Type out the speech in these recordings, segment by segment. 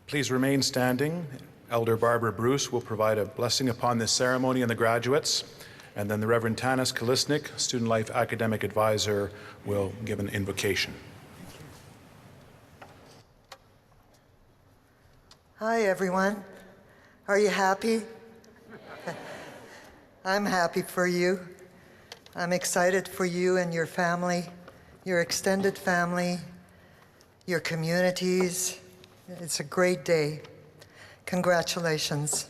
Please remain standing. Elder Barbara Bruce will provide a blessing upon this ceremony and the graduates, and then the Reverend Tanis Kalisnik, Student Life Academic Advisor, will give an invocation. Hi, everyone. Are you happy? I'm happy for you. I'm excited for you and your family, your extended family, your communities. It's a great day. Congratulations.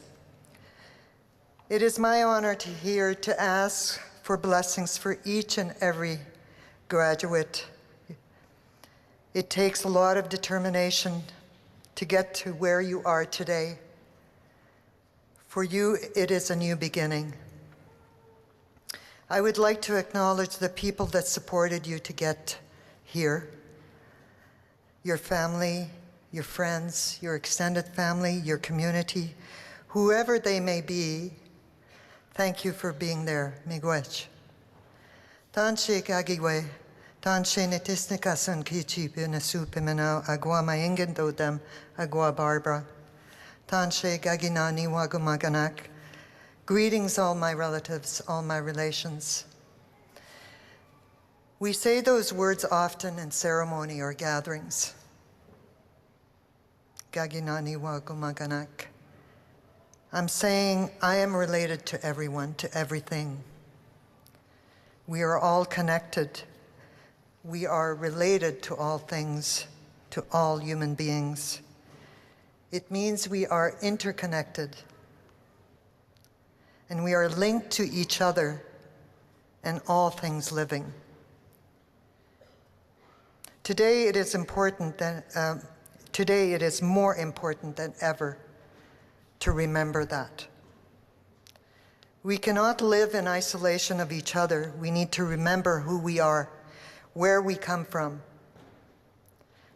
It is my honor to ask for blessings for each and every graduate. It takes a lot of determination to get to where you are today. For you, it is a new beginning. I would like to acknowledge the people that supported you to get here. Your family, your friends, your extended family, your community, whoever they may be, thank you for being there. Miigwech. Tanshe kagiwe, tanshe netisnikasun kichipi nasupimena agwa maingen dodem agwa Barbara. Tanshe gaginani wagumaganak. Greetings, all my relatives, all my relations. We say those words often in ceremony or gatherings. Gaginani wagumaganak. I'm saying I am related to everyone, to everything. We are all connected. We are related to all things, to all human beings. It means we are interconnected, and we are linked to each other and all things living. Today it is more important than ever to remember that. We cannot live in isolation of each other. We need to remember who we are, where we come from,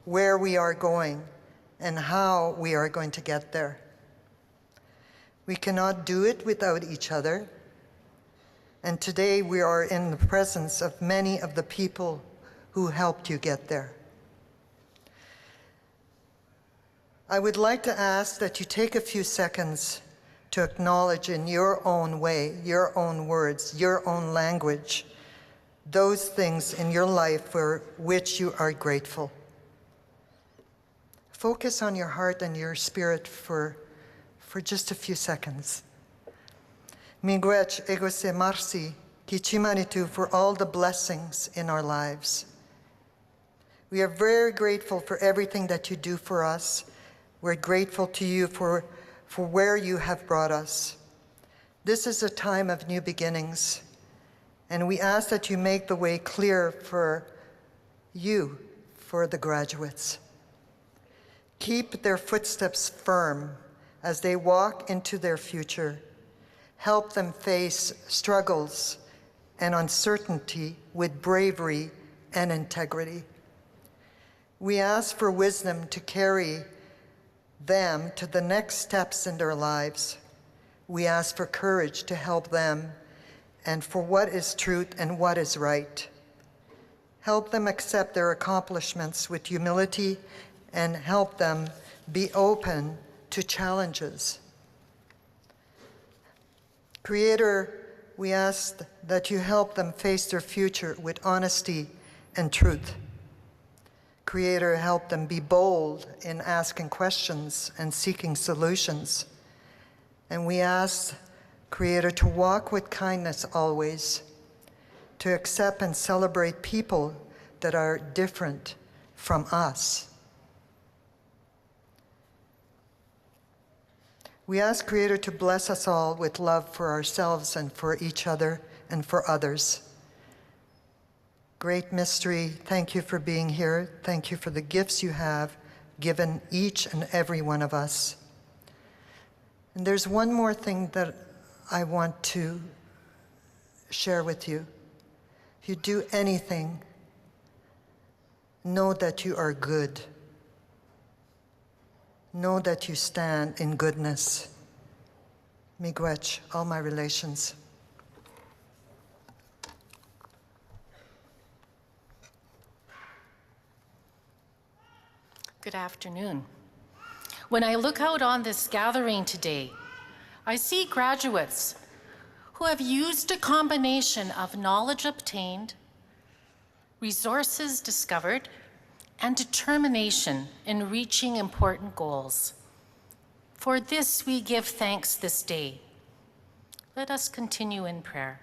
where we are going, and how we are going to get there. We cannot do it without each other. And today we are in the presence of many of the people who helped you get there. I would like to ask that you take a few seconds to acknowledge in your own way, your own words, your own language, those things in your life for which you are grateful. Focus on your heart and your spirit for just a few seconds. Miigwech ego se marsi ki chimanitu for all the blessings in our lives. We are very grateful for everything that you do for us. We're grateful to you for where you have brought us. This is a time of new beginnings, and we ask that you make the way clear for you, for the graduates. Keep their footsteps firm as they walk into their future. Help them face struggles and uncertainty with bravery and integrity. We ask for wisdom to carry them to the next steps in their lives. We ask for courage to help them and for what is truth and what is right. Help them accept their accomplishments with humility and help them be open to challenges. Creator, we ask that you help them face their future with honesty and truth. Creator, help them be bold in asking questions and seeking solutions. And we ask, Creator, to walk with kindness always, to accept and celebrate people that are different from us. We ask, Creator, to bless us all with love for ourselves and for each other and for others. Great mystery, thank you for being here. Thank you for the gifts you have given each and every one of us. And there's one more thing that I want to share with you. If you do anything, know that you are good. Know that you stand in goodness. miigwech, all my relations. Good afternoon. When I look out on this gathering today, I see graduates who have used a combination of knowledge obtained, resources discovered, and determination in reaching important goals. For this, we give thanks this day. Let us continue in prayer.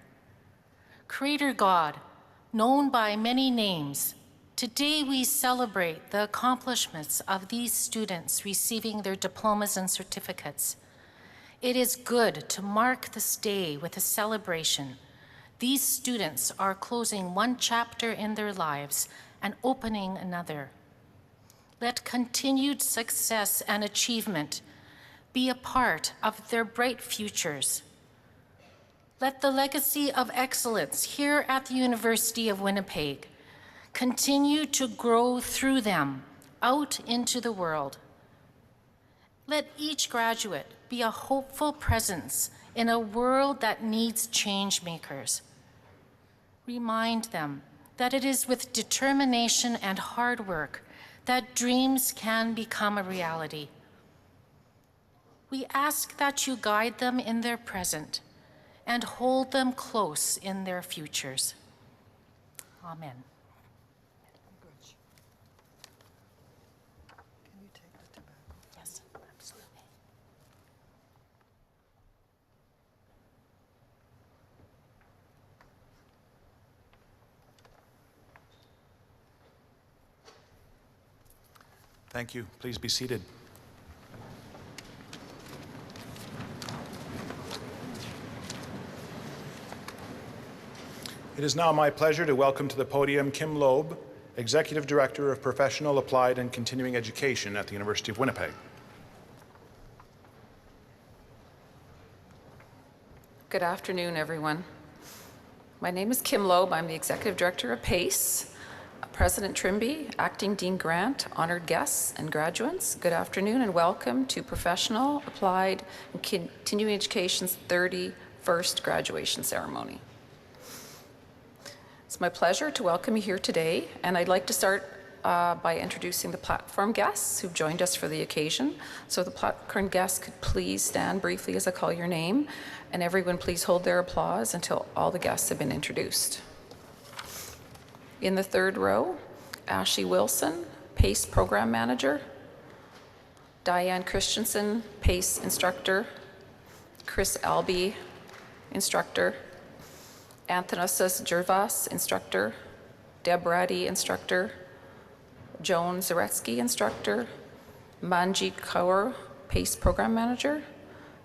Creator God, known by many names, today we celebrate the accomplishments of these students receiving their diplomas and certificates. It is good to mark this day with a celebration. These students are closing one chapter in their lives and opening another. Let continued success and achievement be a part of their bright futures. Let the legacy of excellence here at the University of Winnipeg continue to grow through them out into the world. Let each graduate be a hopeful presence in a world that needs change makers. Remind them that it is with determination and hard work that dreams can become a reality. We ask that you guide them in their present and hold them close in their futures. Amen. Can you take the tobacco? Yes, absolutely. Thank you. Please be seated. It is now my pleasure to welcome to the podium Kim Loeb, Executive Director of Professional, Applied, and Continuing Education at the University of Winnipeg. Good afternoon, everyone. My name is Kim Loeb. I'm the Executive Director of PACE. President Trimby, Acting Dean Grant, honored guests and graduates, good afternoon and welcome to Professional, Applied, and Continuing Education's 31st graduation ceremony. It's my pleasure to welcome you here today, and I'd like to start by introducing the platform guests who've joined us for the occasion. So the platform guests could please stand briefly as I call your name, and everyone please hold their applause until all the guests have been introduced. In the third row, Ashley Wilson, PACE Program Manager, Diane Christensen, PACE Instructor, Chris Albee, Instructor, Anthonasas Gervas, Instructor, Deb Raddy, Instructor, Joan Zaretsky, Instructor, Manjeet Kaur, PACE Program Manager,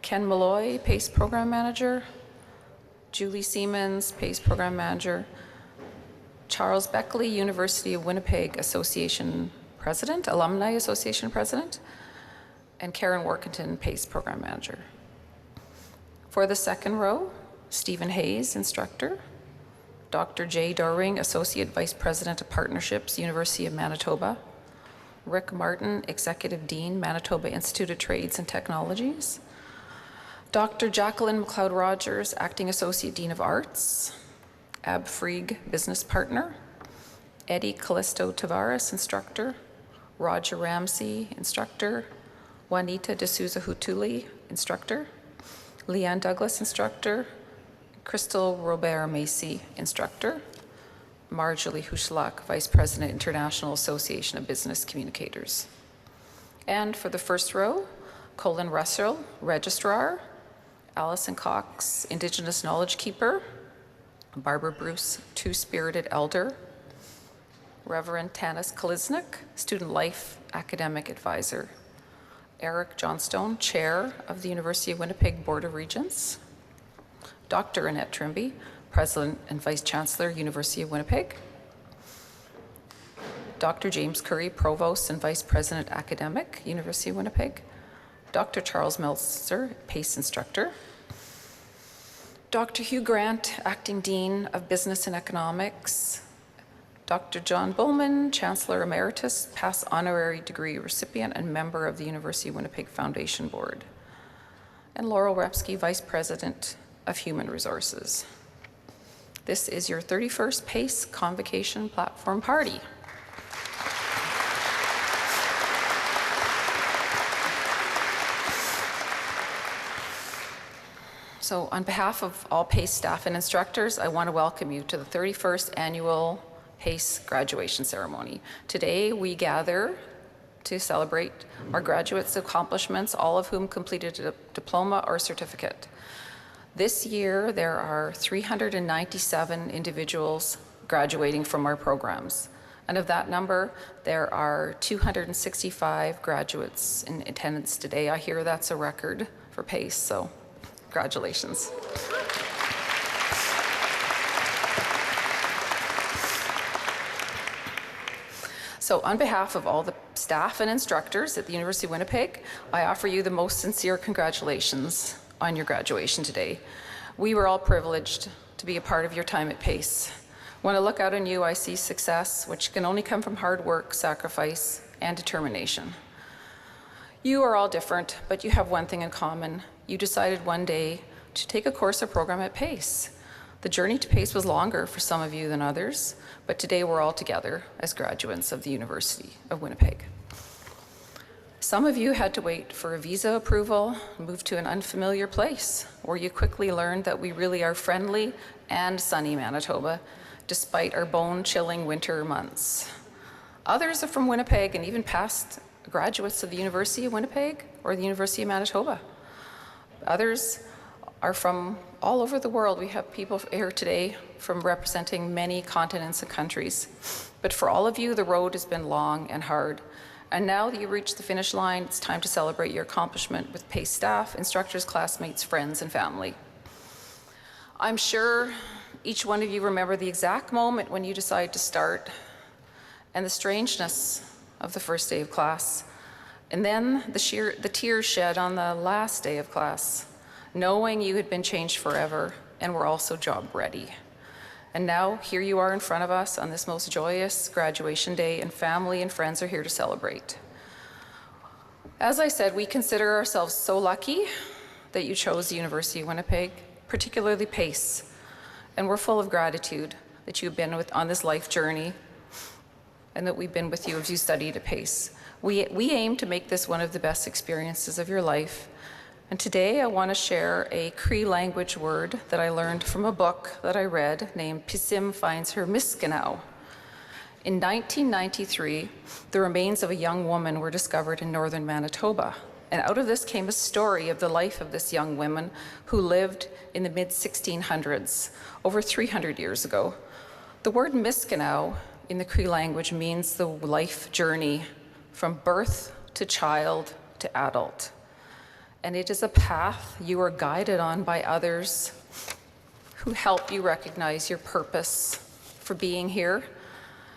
Ken Malloy, PACE Program Manager, Julie Siemens, PACE Program Manager, Charles Beckley, University of Winnipeg Association President, Alumni Association President, and Karen Workington, PACE Program Manager. For the second row, Stephen Hayes, Instructor, Dr. Jay Dorwing, Associate Vice President of Partnerships, University of Manitoba, Rick Martin, Executive Dean, Manitoba Institute of Trades and Technologies, Dr. Jacqueline McLeod-Rogers, Acting Associate Dean of Arts, Ab Frieg, Business Partner, Eddie Callisto Tavares, Instructor, Roger Ramsey, Instructor, Juanita De Souza Hutuli, Instructor, Leanne Douglas, Instructor, Crystal Robert Macy, Instructor, Marjorie Huschlach, Vice President, International Association of Business Communicators. And for the first row, Colin Russell, Registrar, Allison Cox, Indigenous Knowledge Keeper, Barbara Bruce, Two-Spirited Elder, Reverend Tanis Kalisnik, Student Life Academic Advisor, Eric Johnstone, Chair of the University of Winnipeg Board of Regents, Dr. Annette Trimby, President and Vice Chancellor, University of Winnipeg, Dr. James Curry, Provost and Vice President Academic, University of Winnipeg, Dr. Charles Meltzer, PACE Instructor, Dr. Hugh Grant, Acting Dean of Business and Economics, Dr. John Bowman, Chancellor Emeritus, past honorary degree recipient and member of the University of Winnipeg Foundation Board, and Laurel Repsky, Vice President of Human Resources. This is your 31st PACE Convocation Platform Party. So on behalf of all PACE staff and instructors, I want to welcome you to the 31st Annual PACE Graduation Ceremony. Today we gather to celebrate our graduates' accomplishments, all of whom completed a diploma or certificate. This year, there are 397 individuals graduating from our programs. And of that number, there are 265 graduates in attendance today. I hear that's a record for PACE, so congratulations. So on behalf of all the staff and instructors at the University of Winnipeg, I offer you the most sincere congratulations on your graduation today. We were all privileged to be a part of your time at PACE. When I look out on you, I see success, which can only come from hard work, sacrifice, and determination. You are all different, but you have one thing in common. You decided one day to take a course or program at PACE. The journey to PACE was longer for some of you than others, but today we're all together as graduates of the University of Winnipeg. Some of you had to wait for a visa approval, move to an unfamiliar place, where you quickly learned that we really are friendly and sunny Manitoba, despite our bone-chilling winter months. Others are from Winnipeg and even past graduates of the University of Winnipeg or the University of Manitoba. Others are from all over the world. We have people here today from representing many continents and countries. But for all of you, the road has been long and hard. And now that you reach the finish line, it's time to celebrate your accomplishment with PACE staff, instructors, classmates, friends, and family. I'm sure each one of you remember the exact moment when you decided to start and the strangeness of the first day of class. And then the tears shed on the last day of class, knowing you had been changed forever and were also job ready. And now here you are in front of us on this most joyous graduation day, and family and friends are here to celebrate. As I said, we consider ourselves so lucky that you chose the University of Winnipeg, particularly PACE, and we're full of gratitude that you've been on this life journey and that we've been with you as you studied at PACE. We aim to make this one of the best experiences of your life. And today I want to share a Cree language word that I learned from a book that I read named Pisim Finds Her Miskenau. In 1993, the remains of a young woman were discovered in northern Manitoba. And out of this came a story of the life of this young woman who lived in the mid-1600s, over 300 years ago. The word Miskenau in the Cree language means the life journey from birth to child to adult. And it is a path you are guided on by others who help you recognize your purpose for being here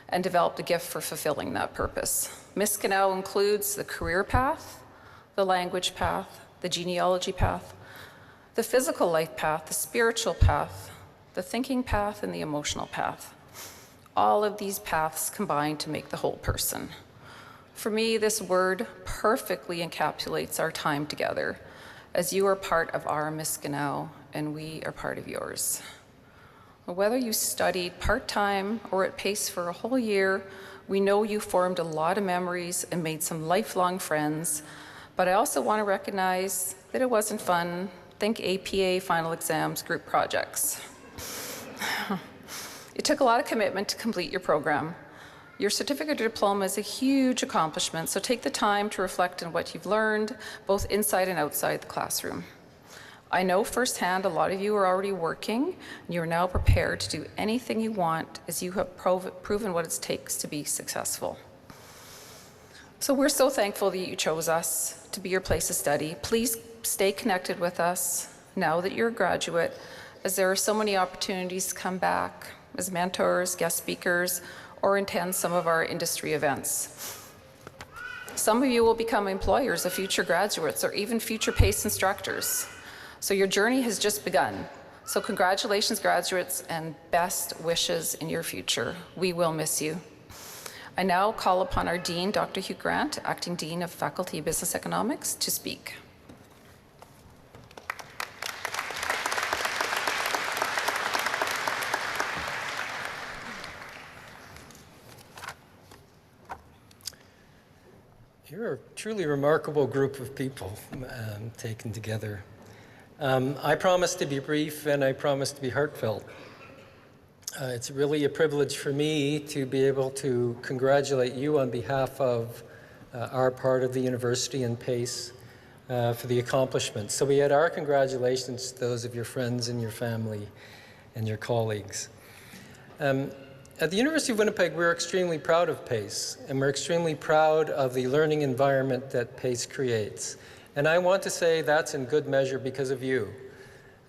and develop the gift for fulfilling that purpose. Miskenau includes the career path, the language path, the genealogy path, the physical life path, the spiritual path, the thinking path, and the emotional path. All of these paths combine to make the whole person. For me, this word perfectly encapsulates our time together, as you are part of our Miskenau and we are part of yours. Whether you studied part-time or at PACE for a whole year, we know you formed a lot of memories and made some lifelong friends, but I also want to recognize that it wasn't fun. Think APA, final exams, group projects. It took a lot of commitment to complete your program. Your certificate or diploma is a huge accomplishment, so take the time to reflect on what you've learned, both inside and outside the classroom. I know firsthand a lot of you are already working, and you are now prepared to do anything you want as you have proven what it takes to be successful. So we're so thankful that you chose us to be your place of study. Please stay connected with us now that you're a graduate, as there are so many opportunities to come back as mentors, guest speakers, or attend some of our industry events. Some of you will become employers of future graduates or even future PACE instructors. So your journey has just begun. So congratulations, graduates, and best wishes in your future. We will miss you. I now call upon our Dean, Dr. Hugh Grant, Acting Dean of Faculty of Business Economics, to speak. You're a truly remarkable group of people taken together. I promise to be brief and I promise to be heartfelt. It's really a privilege for me to be able to congratulate you on behalf of our part of the university and PACE for the accomplishments. So we add our congratulations to those of your friends and your family and your colleagues. At the University of Winnipeg, we're extremely proud of PACE, and we're extremely proud of the learning environment that PACE creates. And I want to say that's in good measure because of you.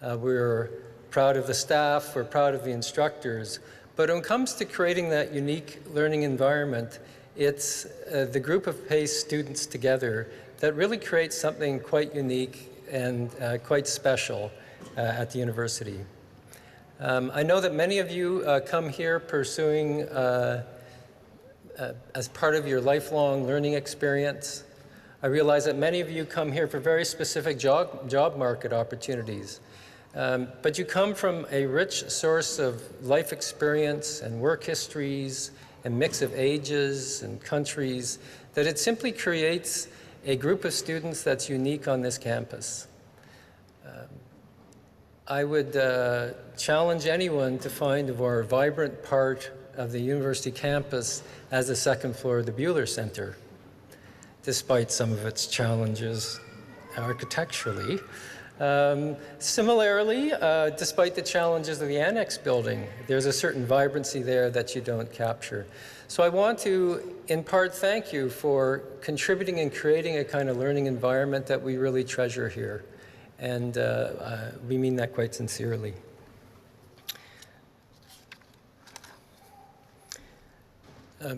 We're proud of the staff, we're proud of the instructors, but when it comes to creating that unique learning environment, it's the group of PACE students together that really creates something quite unique and quite special at the university. I know that many of you come here pursuing, as part of your lifelong learning experience. I realize that many of you come here for very specific job market opportunities. But you come from a rich source of life experience and work histories and mix of ages and countries that it simply creates a group of students that's unique on this campus. I would challenge anyone to find a more vibrant part of the university campus as the second floor of the Buehler Center, despite some of its challenges architecturally. Similarly, despite the challenges of the annex building, there's a certain vibrancy there that you don't capture. So I want to, in part, thank you for contributing and creating a kind of learning environment that we really treasure here. And we mean that quite sincerely.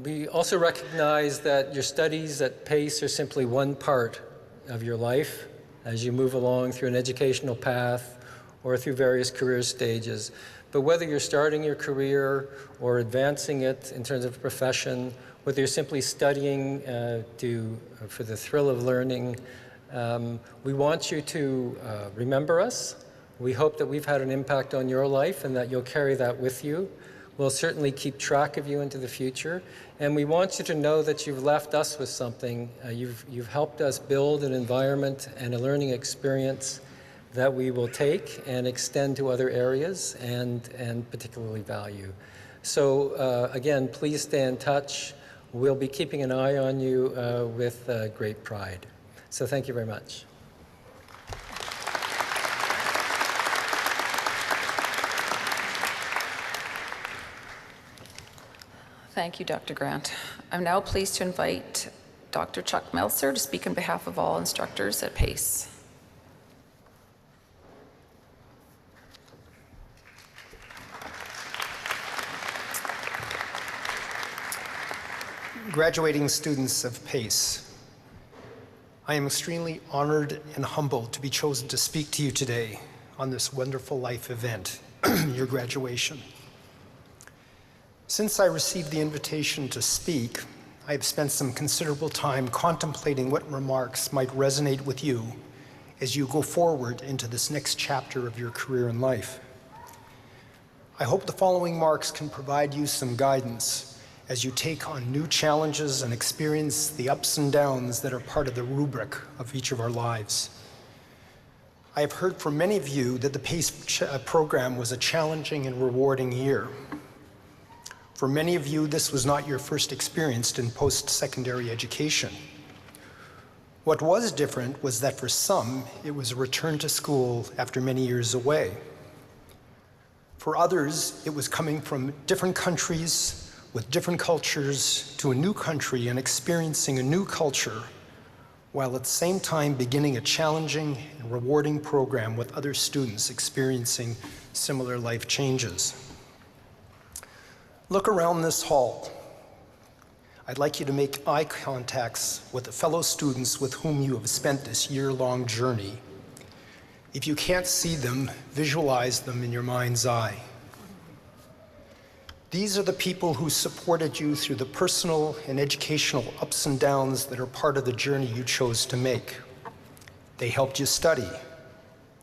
We also recognize that your studies at PACE are simply one part of your life as you move along through an educational path or through various career stages. But whether you're starting your career or advancing it in terms of a profession, whether you're simply studying for the thrill of learning, we want you to remember us. We hope that we've had an impact on your life and that you'll carry that with you. We'll certainly keep track of you into the future. And we want you to know that you've left us with something. You've helped us build an environment and a learning experience that we will take and extend to other areas and particularly value. So again, please stay in touch. We'll be keeping an eye on you with great pride. So thank you very much. Thank you, Dr. Grant. I'm now pleased to invite Dr. Chuck Meltzer to speak on behalf of all instructors at PACE. Graduating students of PACE, I am extremely honored and humbled to be chosen to speak to you today on this wonderful life event, your graduation. Since I received the invitation to speak, I have spent some considerable time contemplating what remarks might resonate with you as you go forward into this next chapter of your career in life. I hope the following remarks can provide you some guidance as you take on new challenges and experience the ups and downs that are part of the rubric of each of our lives. I have heard from many of you that the PACE program was a challenging and rewarding year. For many of you, this was not your first experience in post-secondary education. What was different was that for some, it was a return to school after many years away. For others, it was coming from different countries with different cultures to a new country and experiencing a new culture, while at the same time beginning a challenging and rewarding program with other students experiencing similar life changes. Look around this hall. I'd like you to make eye contacts with the fellow students with whom you have spent this year-long journey. If you can't see them, visualize them in your mind's eye. These are the people who supported you through the personal and educational ups and downs that are part of the journey you chose to make. They helped you study.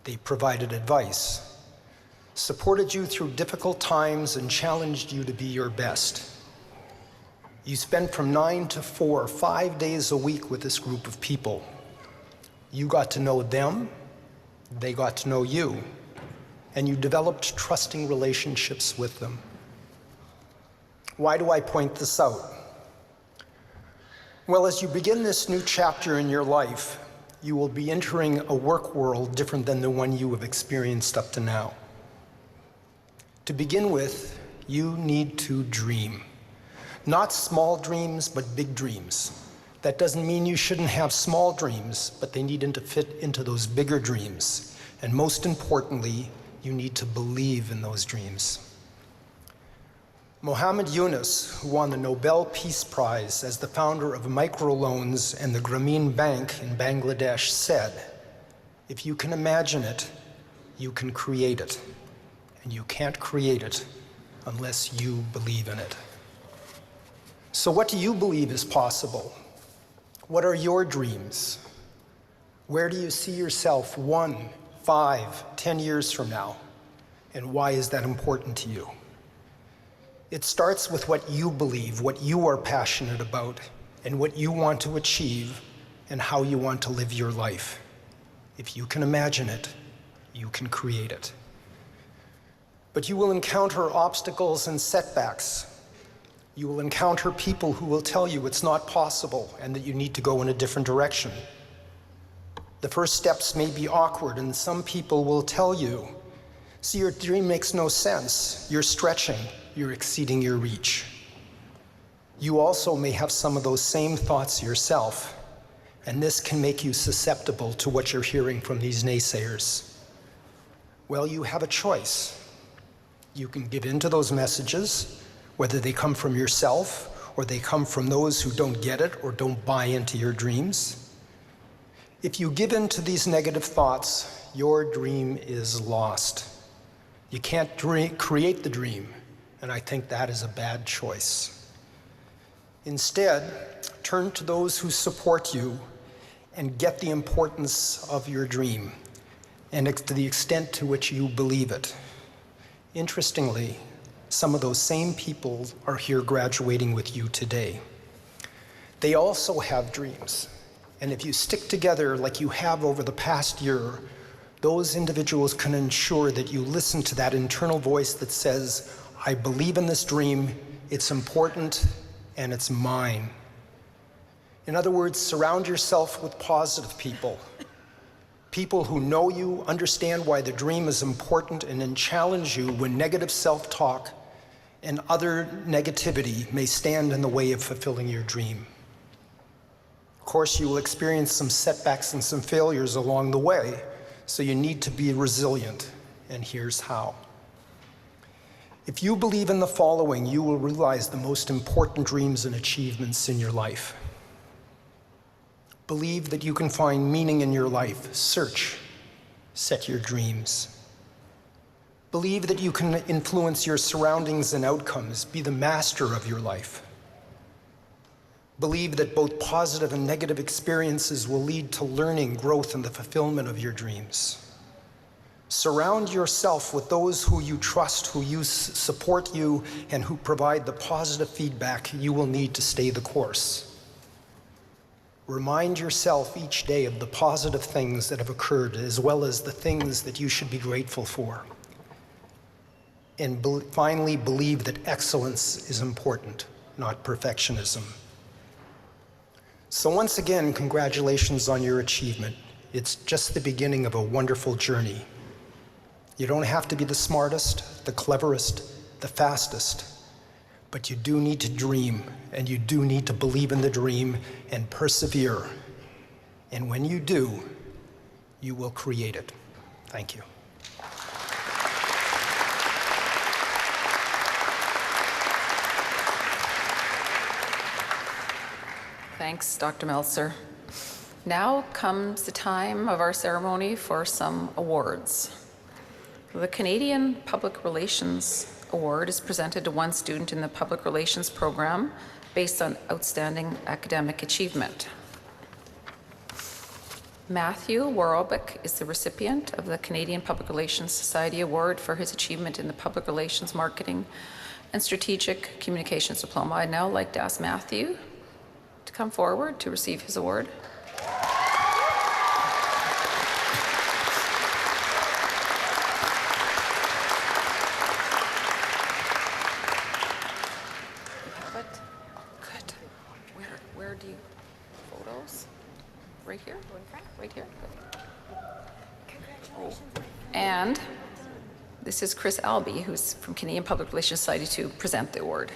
They provided advice, supported you through difficult times, and challenged you to be your best. You spent from 9 to 4, 5 days a week with this group of people. You got to know them, they got to know you, and you developed trusting relationships with them. Why do I point this out? Well, as you begin this new chapter in your life, you will be entering a work world different than the one you have experienced up to now. To begin with, you need to dream. Not small dreams, but big dreams. That doesn't mean you shouldn't have small dreams, but they need to fit into those bigger dreams. And most importantly, you need to believe in those dreams. Muhammad Yunus, who won the Nobel Peace Prize as the founder of microloans and the Grameen Bank in Bangladesh, said, "If you can imagine it, you can create it. And you can't create it unless you believe in it." So what do you believe is possible? What are your dreams? Where do you see yourself 1, 5, 10 years from now? And why is that important to you? It starts with what you believe, what you are passionate about, and what you want to achieve, and how you want to live your life. If you can imagine it, you can create it. But you will encounter obstacles and setbacks. You will encounter people who will tell you it's not possible and that you need to go in a different direction. The first steps may be awkward, and some people will tell you, "See, your dream makes no sense. You're stretching. You're exceeding your reach." You also may have some of those same thoughts yourself, and this can make you susceptible to what you're hearing from these naysayers. Well, you have a choice. You can give in to those messages, whether they come from yourself or they come from those who don't get it or don't buy into your dreams. If you give in to these negative thoughts, your dream is lost. You can't create the dream, and I think that is a bad choice. Instead, turn to those who support you and get the importance of your dream and to the extent to which you believe it. Interestingly, some of those same people are here graduating with you today. They also have dreams, and if you stick together like you have over the past year, those individuals can ensure that you listen to that internal voice that says, "I believe in this dream, it's important, and it's mine." In other words, surround yourself with positive people. People who know you, understand why the dream is important, and then challenge you when negative self-talk and other negativity may stand in the way of fulfilling your dream. Of course, you will experience some setbacks and some failures along the way, so you need to be resilient, and here's how. If you believe in the following, you will realize the most important dreams and achievements in your life. Believe that you can find meaning in your life. Search. Set your dreams. Believe that you can influence your surroundings and outcomes. Be the master of your life. Believe that both positive and negative experiences will lead to learning, growth, and the fulfillment of your dreams. Surround yourself with those who you trust, who support you, and who provide the positive feedback you will need to stay the course. Remind yourself each day of the positive things that have occurred, as well as the things that you should be grateful for. And finally, believe that excellence is important, not perfectionism. So once again, congratulations on your achievement. It's just the beginning of a wonderful journey. You don't have to be the smartest, the cleverest, the fastest, but you do need to dream, and you do need to believe in the dream and persevere. And when you do, you will create it. Thank you. Thanks, Dr. Meltzer. Now comes the time of our ceremony for some awards. The Canadian Public Relations Award is presented to one student in the Public Relations program based on outstanding academic achievement. Matthew Warobik is the recipient of the Canadian Public Relations Society Award for his achievement in the Public Relations Marketing and Strategic Communications Diploma. I'd now like to ask Matthew to come forward to receive his award. Good. Where do you, photos? Right here? Right here? Good. Congratulations. And this is Chris Albee, who's from Canadian Public Relations Society, to present the award.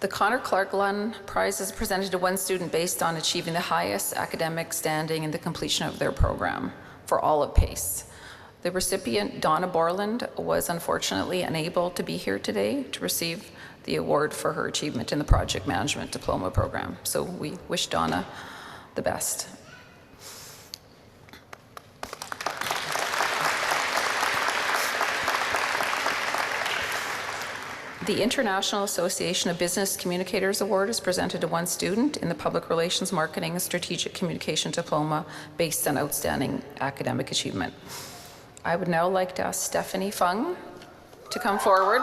The Connor Clark Lunn Prize is presented to one student based on achieving the highest academic standing in the completion of their program for all of PACE. The recipient, Donna Borland, was unfortunately unable to be here today to receive the award for her achievement in the Project Management Diploma program. So we wish Donna the best. The International Association of Business Communicators Award is presented to one student in the Public Relations, Marketing, and Strategic Communication Diploma based on outstanding academic achievement. I would now like to ask Stephanie Fung to come forward.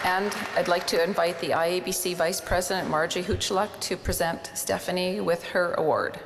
And I'd like to invite the IABC Vice President, Margie Hucheluk, to present Stephanie with her award.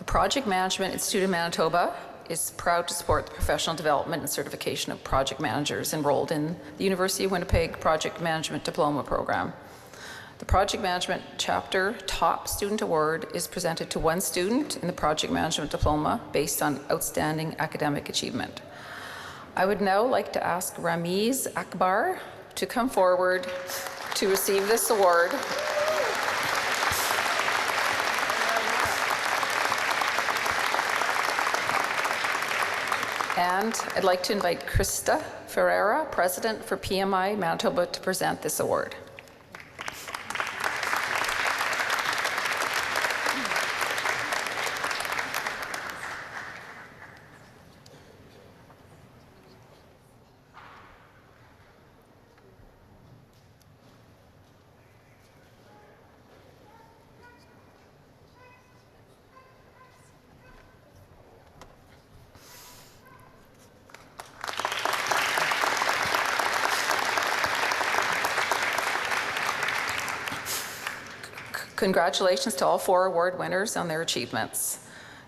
Project Management Institute of Manitoba is proud to support the professional development and certification of project managers enrolled in the University of Winnipeg Project Management Diploma program. The Project Management Chapter Top Student Award is presented to one student in the Project Management Diploma based on outstanding academic achievement. I would now like to ask Ramiz Akbar to come forward to receive this award. And I'd like to invite Krista Ferreira, President for PMI Manitoba, to present this award. Congratulations to all 4 award winners on their achievements.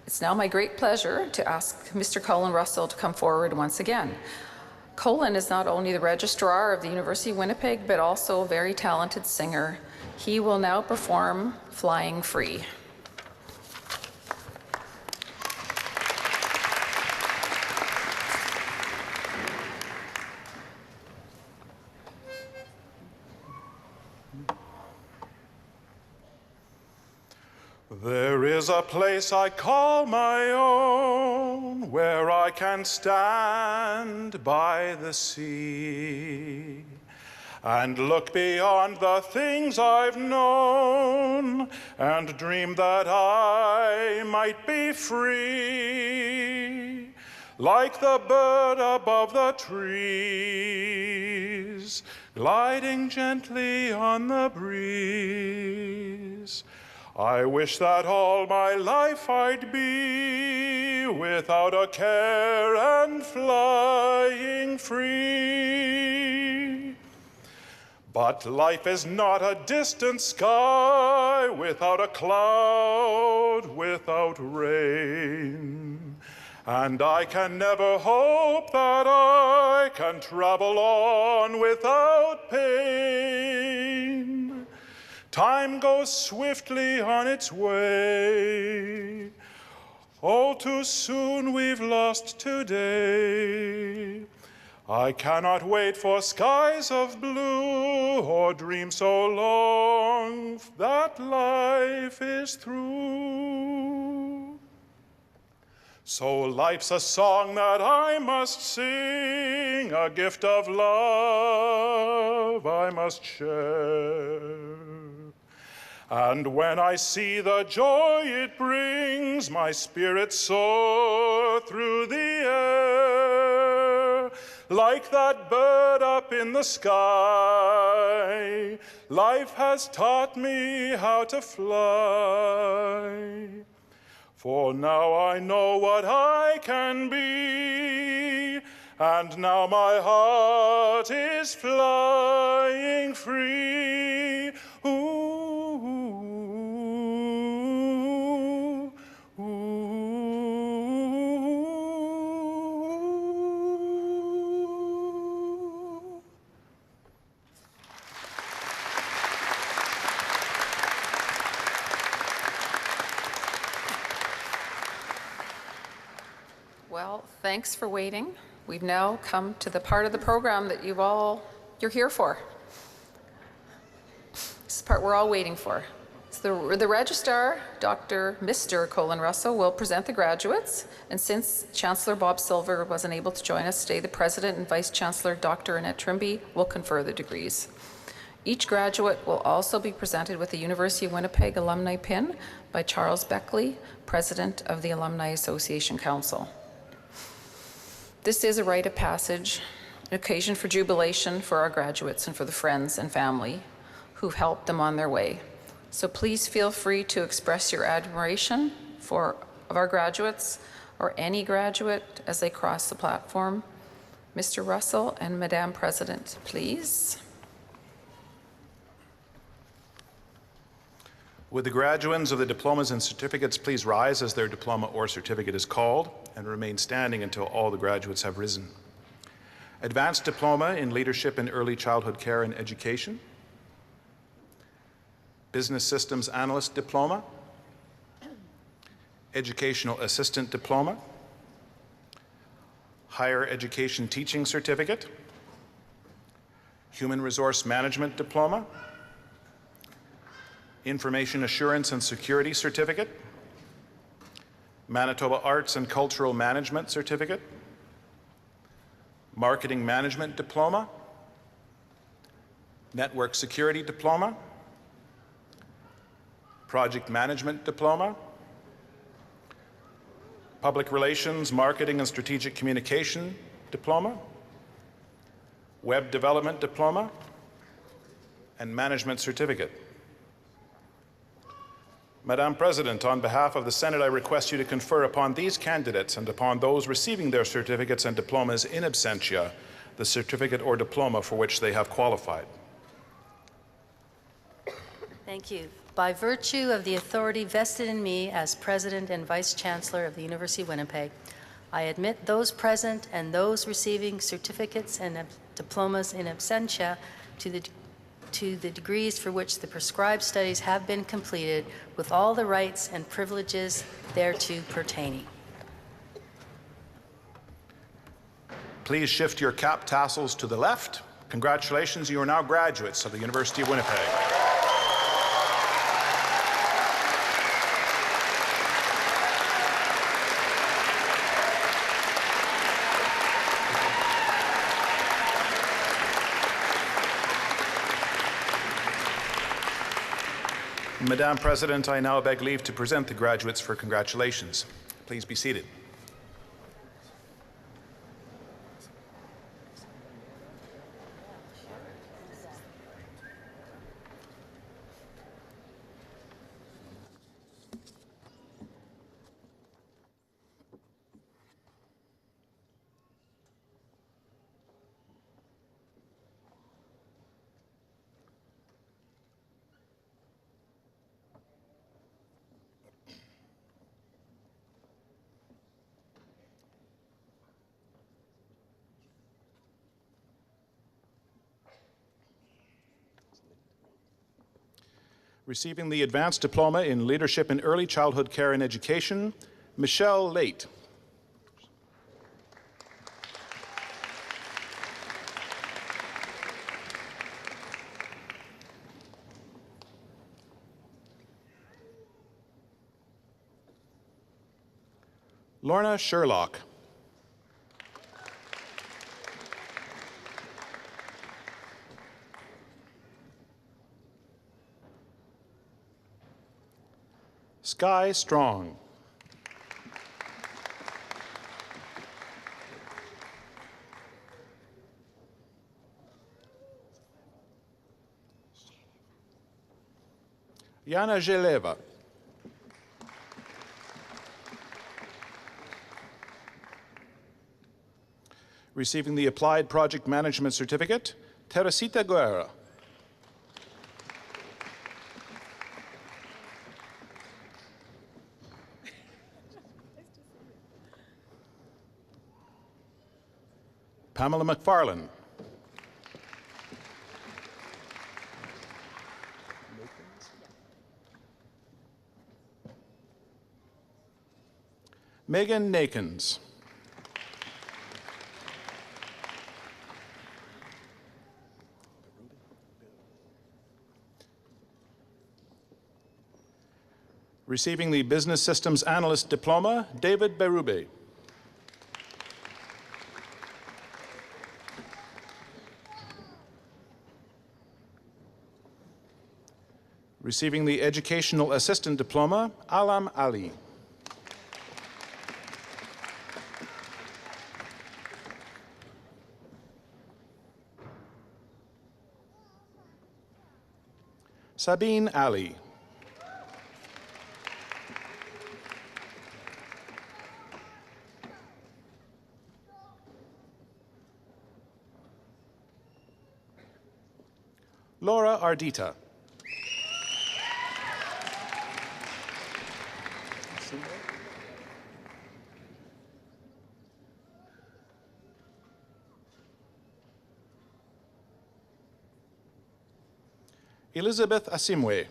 It's now my great pleasure to ask Mr. Colin Russell to come forward once again. Colin is not only the registrar of the University of Winnipeg, but also a very talented singer. He will now perform Flying Free. There is a place I call my own, where I can stand by the sea and look beyond the things I've known and dream that I might be free, like the bird above the trees, gliding gently on the breeze. I wish that all my life I'd be without a care and flying free. But life is not a distant sky without a cloud, without rain. And I can never hope that I can travel on without pain. Time goes swiftly on its way. Oh, too soon we've lost today. I cannot wait for skies of blue or dream so long that life is through. So life's a song that I must sing, a gift of love I must share. And when I see the joy it brings, my spirit soar through the air. Like that bird up in the sky, life has taught me how to fly. For now I know what I can be, and now my heart is flying free. Ooh. Well, thanks for waiting. We've now come to the part of the program that you're here for. This is the part we're all waiting for. So the registrar, Mr. Colin Russell, will present the graduates. And since Chancellor Bob Silver wasn't able to join us today, the President and Vice Chancellor, Dr. Annette Trimby, will confer the degrees. Each graduate will also be presented with the University of Winnipeg Alumni Pin by Charles Beckley, President of the Alumni Association Council. This is a rite of passage, an occasion for jubilation for our graduates and for the friends and family who've helped them on their way. So please feel free to express your admiration of our graduates or any graduate as they cross the platform. Mr. Russell and Madame President, please. Would the graduands of the diplomas and certificates please rise as their diploma or certificate is called and remain standing until all the graduates have risen. Advanced Diploma in Leadership in Early Childhood Care and Education. Business Systems Analyst Diploma. Educational Assistant Diploma. Higher Education Teaching Certificate. Human Resource Management Diploma. Information Assurance and Security Certificate, Manitoba Arts and Cultural Management Certificate, Marketing Management Diploma, Network Security Diploma, Project Management Diploma, Public Relations, Marketing and Strategic Communication Diploma, Web Development Diploma, and Management Certificate. Madam President, on behalf of the Senate, I request you to confer upon these candidates and upon those receiving their certificates and diplomas in absentia the certificate or diploma for which they have qualified. Thank you. By virtue of the authority vested in me as President and Vice Chancellor of the University of Winnipeg, I admit those present and those receiving certificates and diplomas in absentia to the degrees for which the prescribed studies have been completed with all the rights and privileges thereto pertaining. Please shift your cap tassels to the left. Congratulations, you are now graduates of the University of Winnipeg. Madam President, I now beg leave to present the graduates for congratulations. Please be seated. Receiving the Advanced Diploma in Leadership in Early Childhood Care and Education, Michelle Late. Lorna Sherlock. Sky Strong. Yana Zeleva. Receiving the Applied Project Management Certificate, Teresita Guerra. Pamela McFarlane. Megan Nakins. Receiving the Business Systems Analyst Diploma, David Berube. Receiving the Educational Assistant Diploma, Alam Ali. Sabine Ali. Laura Ardita. Elizabeth Asimwe.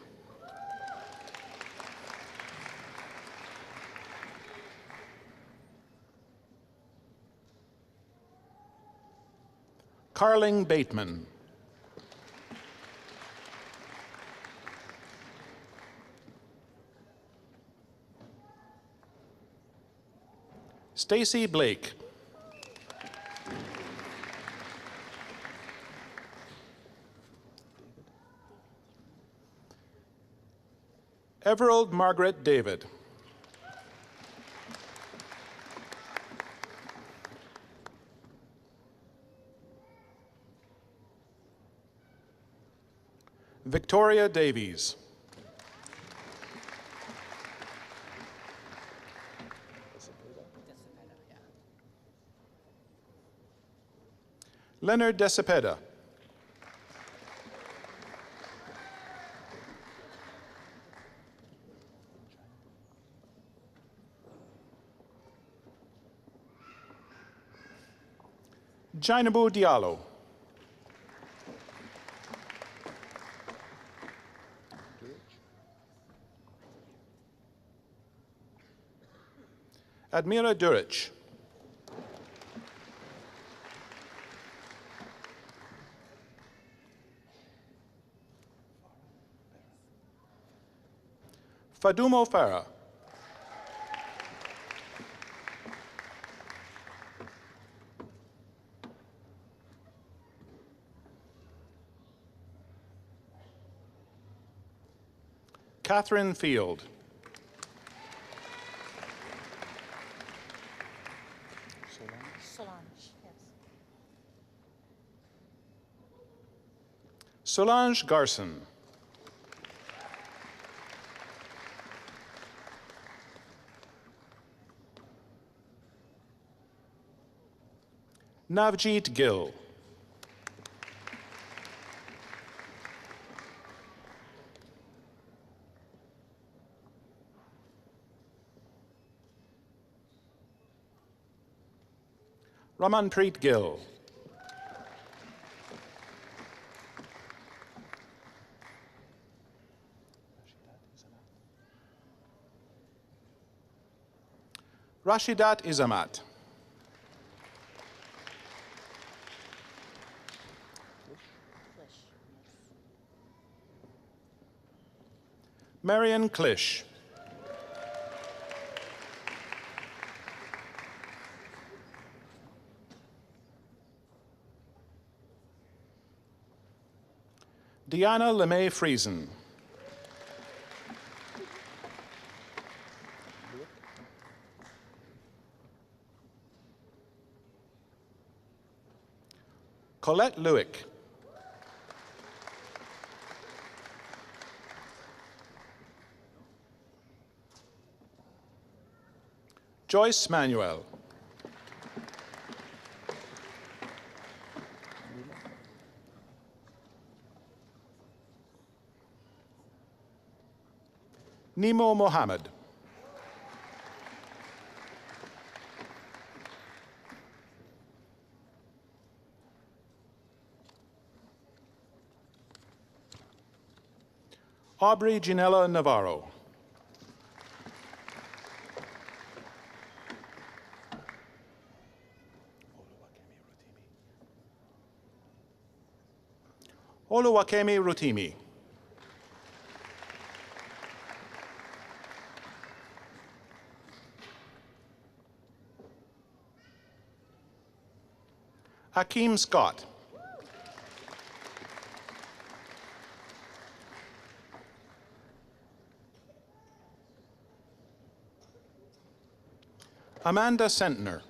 Carling Bateman. Stacy Blake. Everald Margaret David. Victoria Davies. Leonard De Cepeda. Jainabu Diallo. Admira Durich. Fadumo Farah. Catherine Field. Solange, yes. Solange Garson. Navjeet Gill. Ramanpreet Gill. Rashidat Izamat. Marion Klish. Diana LeMay Friesen. Colette Lewick. Joyce Manuel. Nemo Mohammed. Aubrey Ginella Navarro. Oluwakemi Rutimi. Hakeem Scott. Amanda Sentner.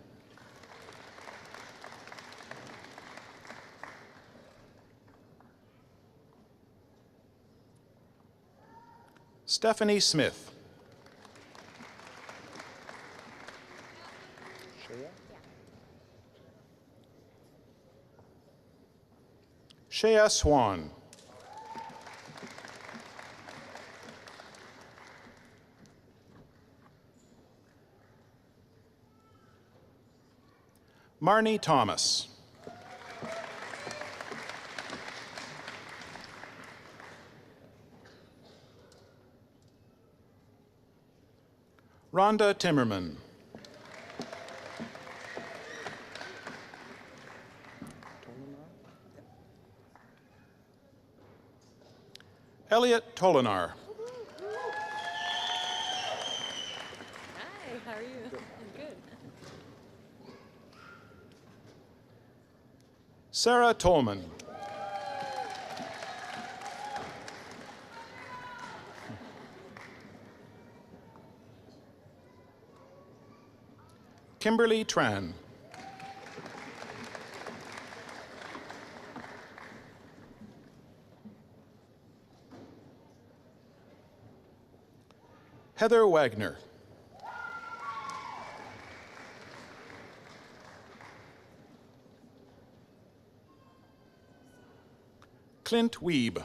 Stephanie Smith. Shea Swan. Marnie Thomas. Rhonda Timmerman. Elliot Tolinar. Hi, how are you? I'm good. Sarah Tolman. Kimberly Tran. Heather Wagner. Clint Weeb.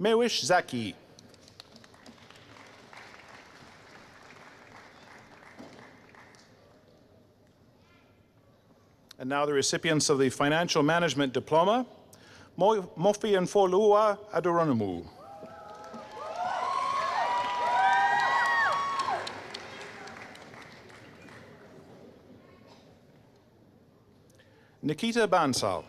Mewish Zaki. And now the recipients of the Financial Management Diploma, Mofi and Folua Adoronimu. Nikita Bansal.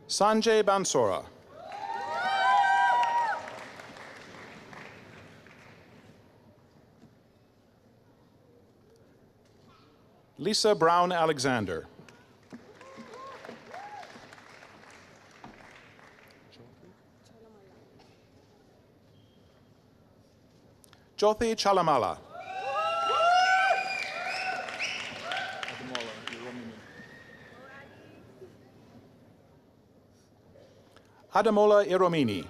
Sanjay Bansora. Lisa Brown Alexander. Jyothi Chalamala. Adamola Iromini.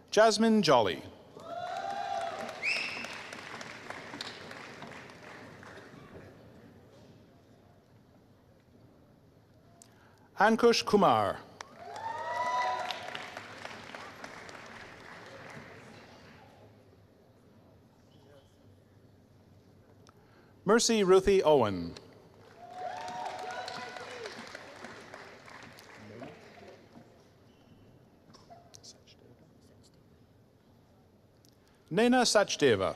Jasmine Jolly. Ankush Kumar. Mercy Ruthie Owen. Naina Sachdeva.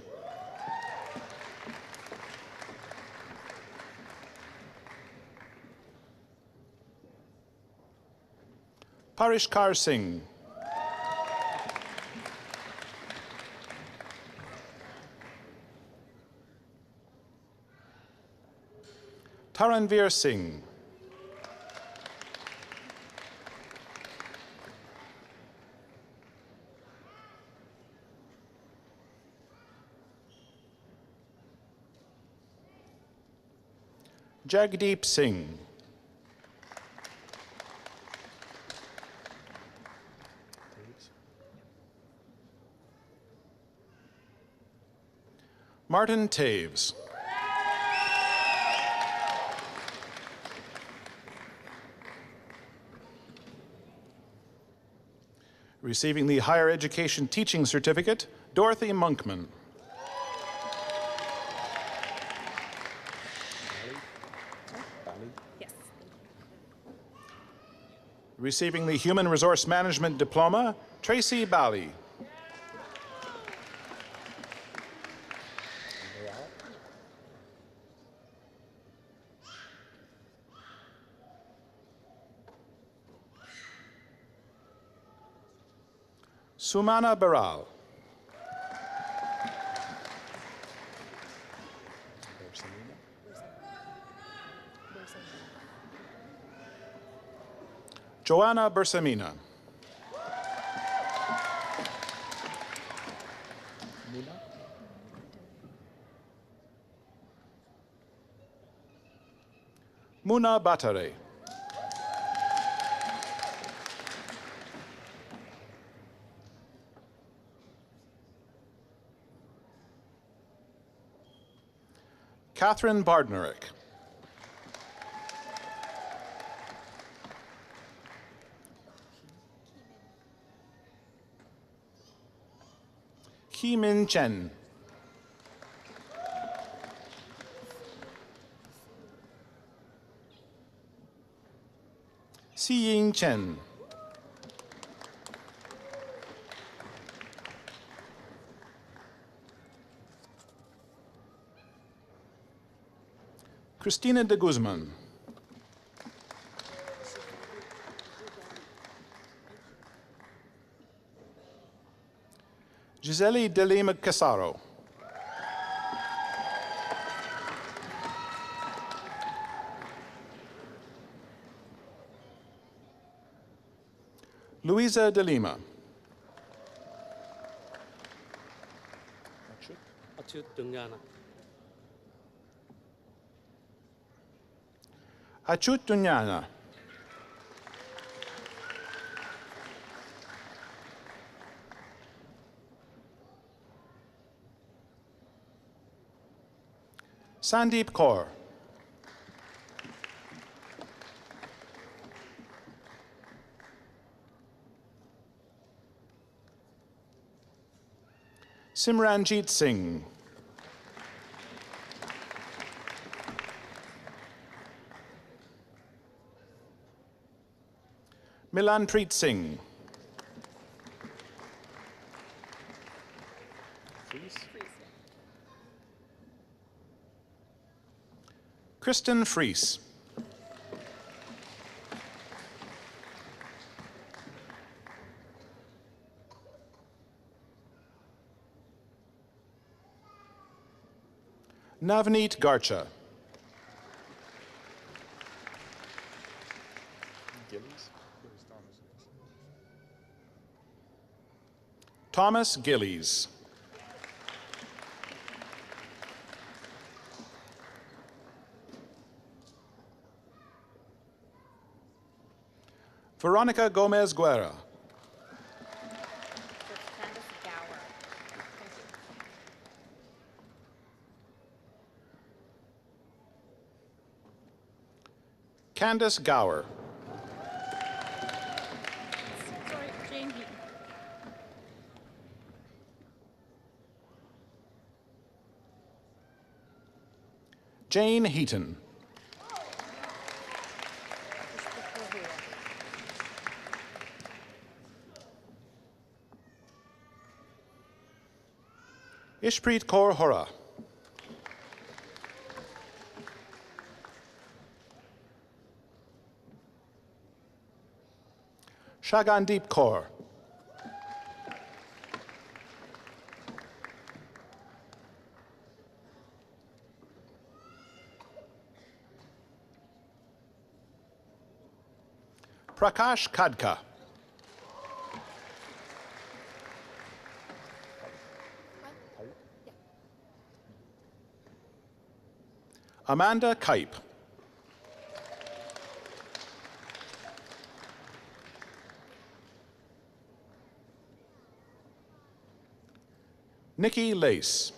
Parishkar Singh. Taranveer Singh. Jagdeep Singh. Martin Taves. Receiving the Higher Education Teaching Certificate, Dorothy Monkman. Yes. Receiving the Human Resource Management Diploma, Tracy Bally. Sumana Baral. Joanna Bersamina. Muna Batare. Catherine Bardnerick. Ki Min Chen. Si Ying Chen. Christina de Guzman. Gisele de Lima Casaro. Luisa de Lima. Achut Dunyana. Achut Dunyana. Sandeep Kaur. Simranjit Singh. Milanpreet Singh. Kristen Fries. Navneet Garcha. Thomas Gillies. Veronica Gomez Guerra. Candace Gower. Jane Heaton. Ishpreet Kaur Hora. Shagandeep Kaur. Prakash Kadka. Amanda Kipe. Nikki Lace.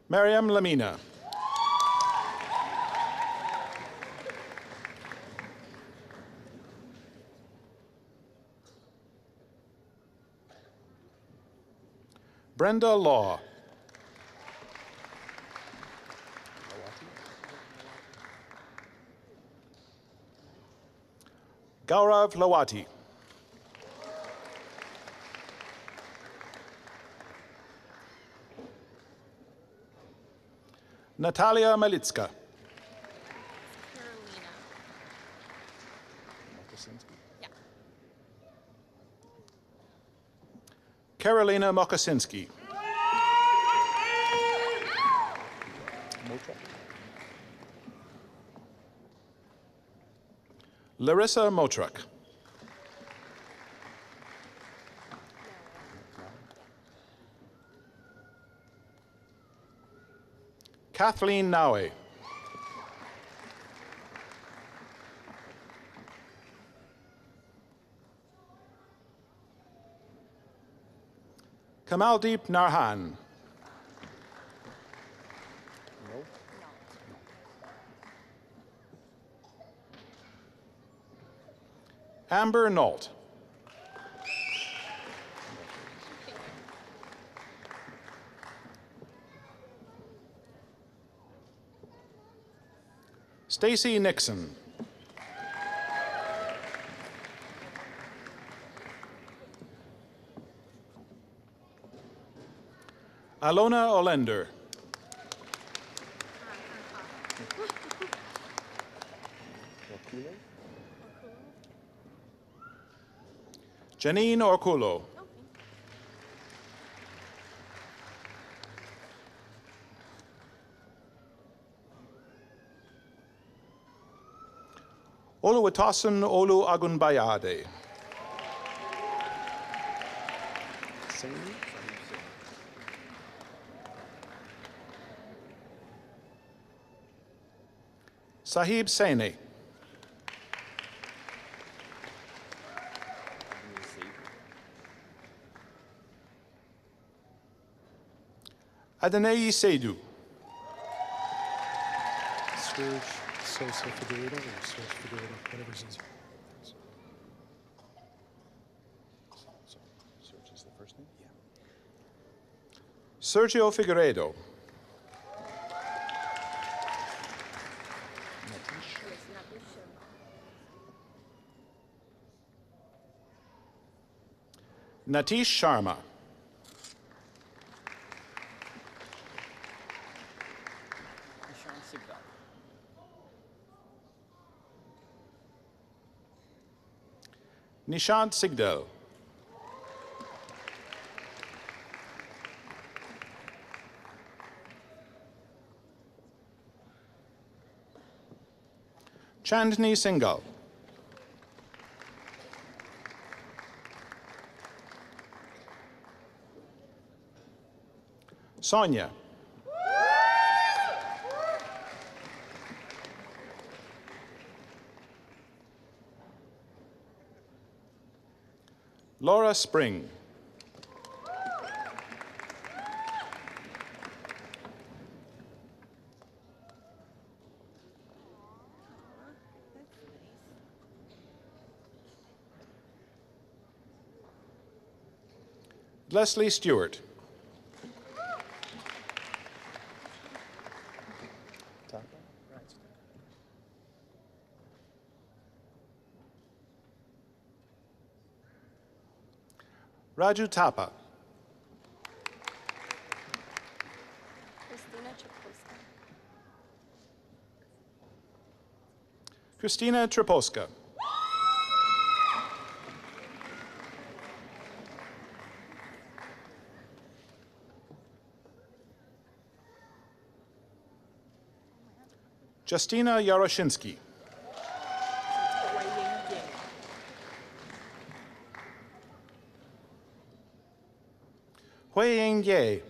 Mariam Lamina. Brenda Law. Gaurav Lawati. Natalia Malitska. Carolina Mokosinski. Larissa Motruck. Kathleen Naue. Kamaldeep Narhan. Amber Nault. Stacy Nixon. Alona Olender. Janine Orkulo. Oluwatosin Olu Agunbayade. Sahib Saini. Adonai Seydu. Serge Sosa Figueredo or Serge Figueredo, whatever's easier. Serge is the first name? Yeah. Sergio Figueredo. Natish Sharma. Nishant Sigdel. Chandni Singhal. Sonia. Laura Spring. Leslie Stewart. Raju Tapa. Christina Treposka. Justina Yaroshinsky. Huiying Ye.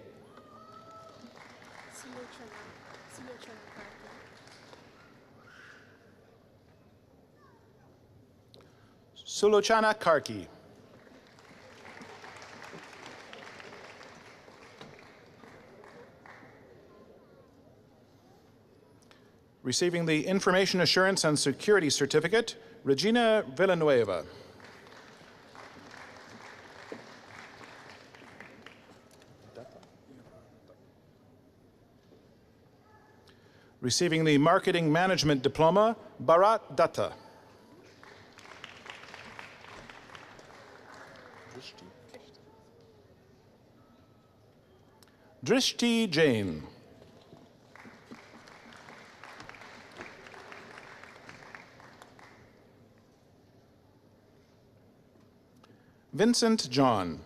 Sulochana Karki. Receiving the Information Assurance and Security Certificate, Regina Villanueva. Receiving the Marketing Management Diploma, Bharat Datta. Drishti Jain. Vincent John.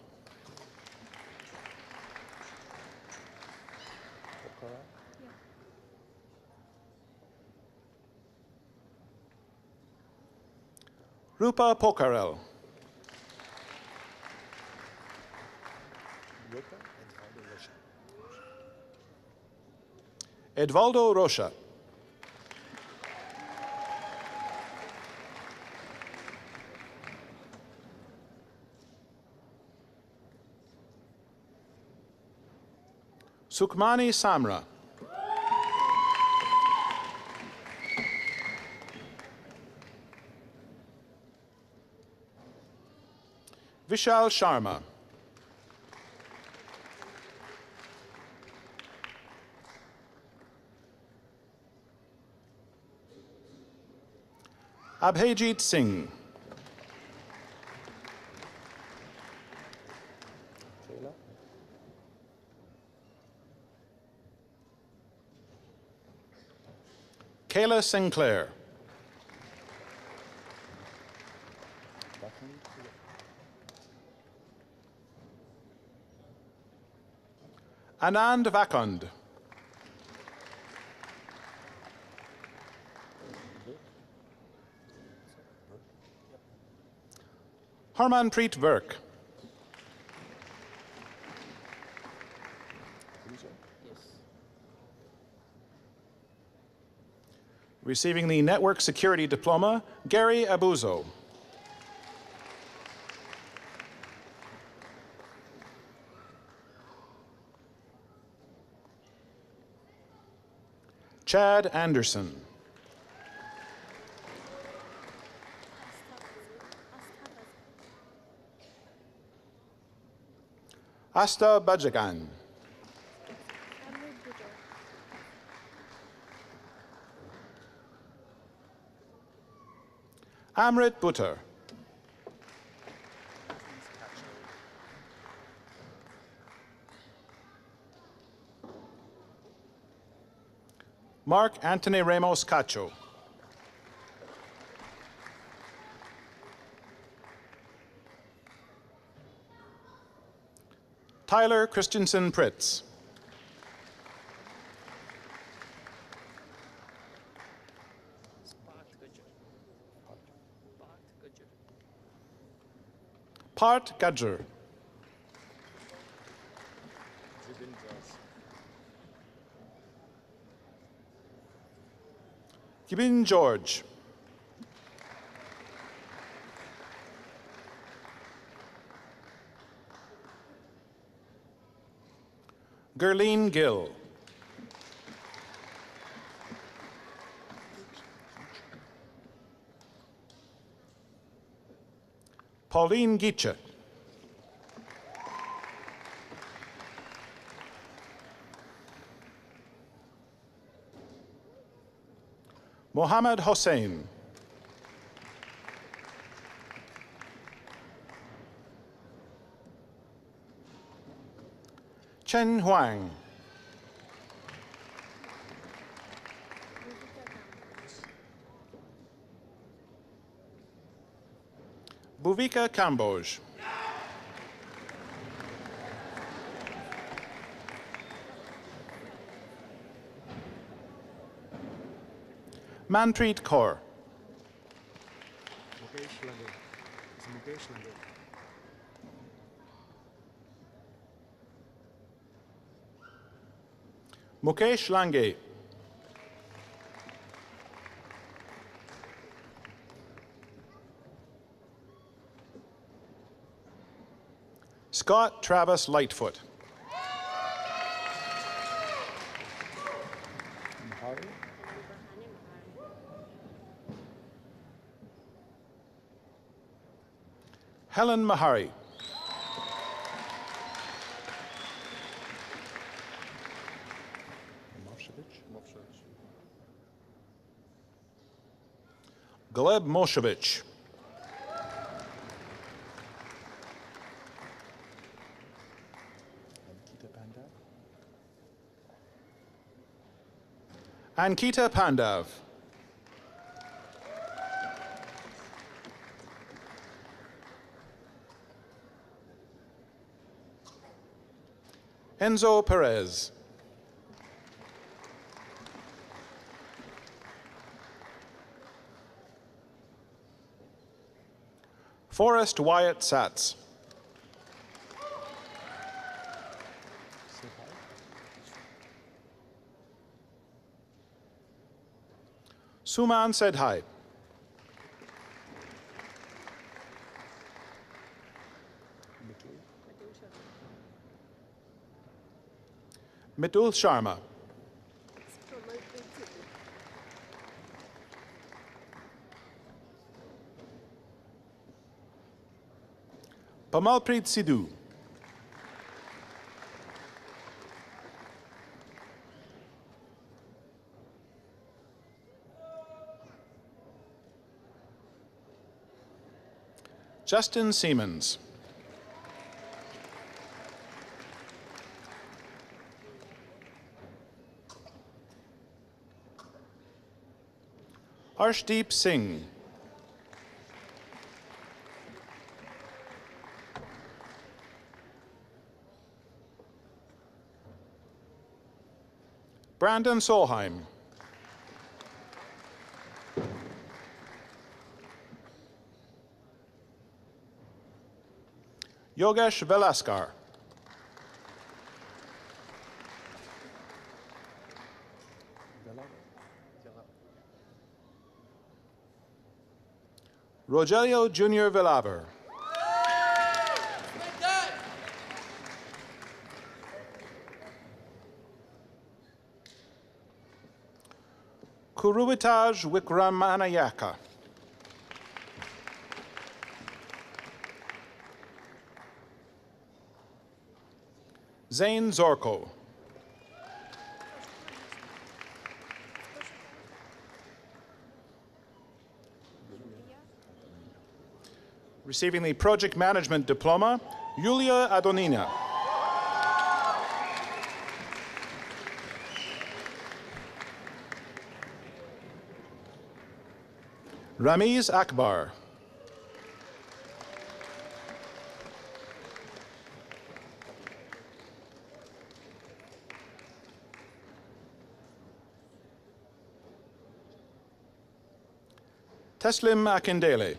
Rupa Pokarel. Edvaldo Rocha. Sukmani Samra. Vishal Sharma. Abhijit Singh. Kayla Sinclair. Anand Vakund. Harmanpreet Virk. Receiving the Network Security Diploma, Gary Abuzo. Chad Anderson. Asta Bajagan. Amrit Buttar. Mark Anthony Ramos Cacho. Tyler Christensen Pritz. Part Gudger. Gibin George. Gerline Gill. Pauline Gitche. Mohammed Hossein. Chen Huang. Bhuvika Kamboj. Manpreet Kaur. Mukesh Lange. Scott Travis Lightfoot. Helen Mahari. Gleb Moshevich. Ankita Pandav. Enzo Perez. Forrest Wyatt Satz. Suman said hi. Mitul Sharma. Pamalpreet Sidhu. Justin Siemens. Arshdeep Singh. Brandon Solheim. Yogesh Velaskar. Rogelio Junior Villaver. Kuruvitaj Wikramanayaka. Zain Zorko. Receiving the Project Management Diploma, Yulia Adonina. Ramiz Akbar. Teslim Akindele.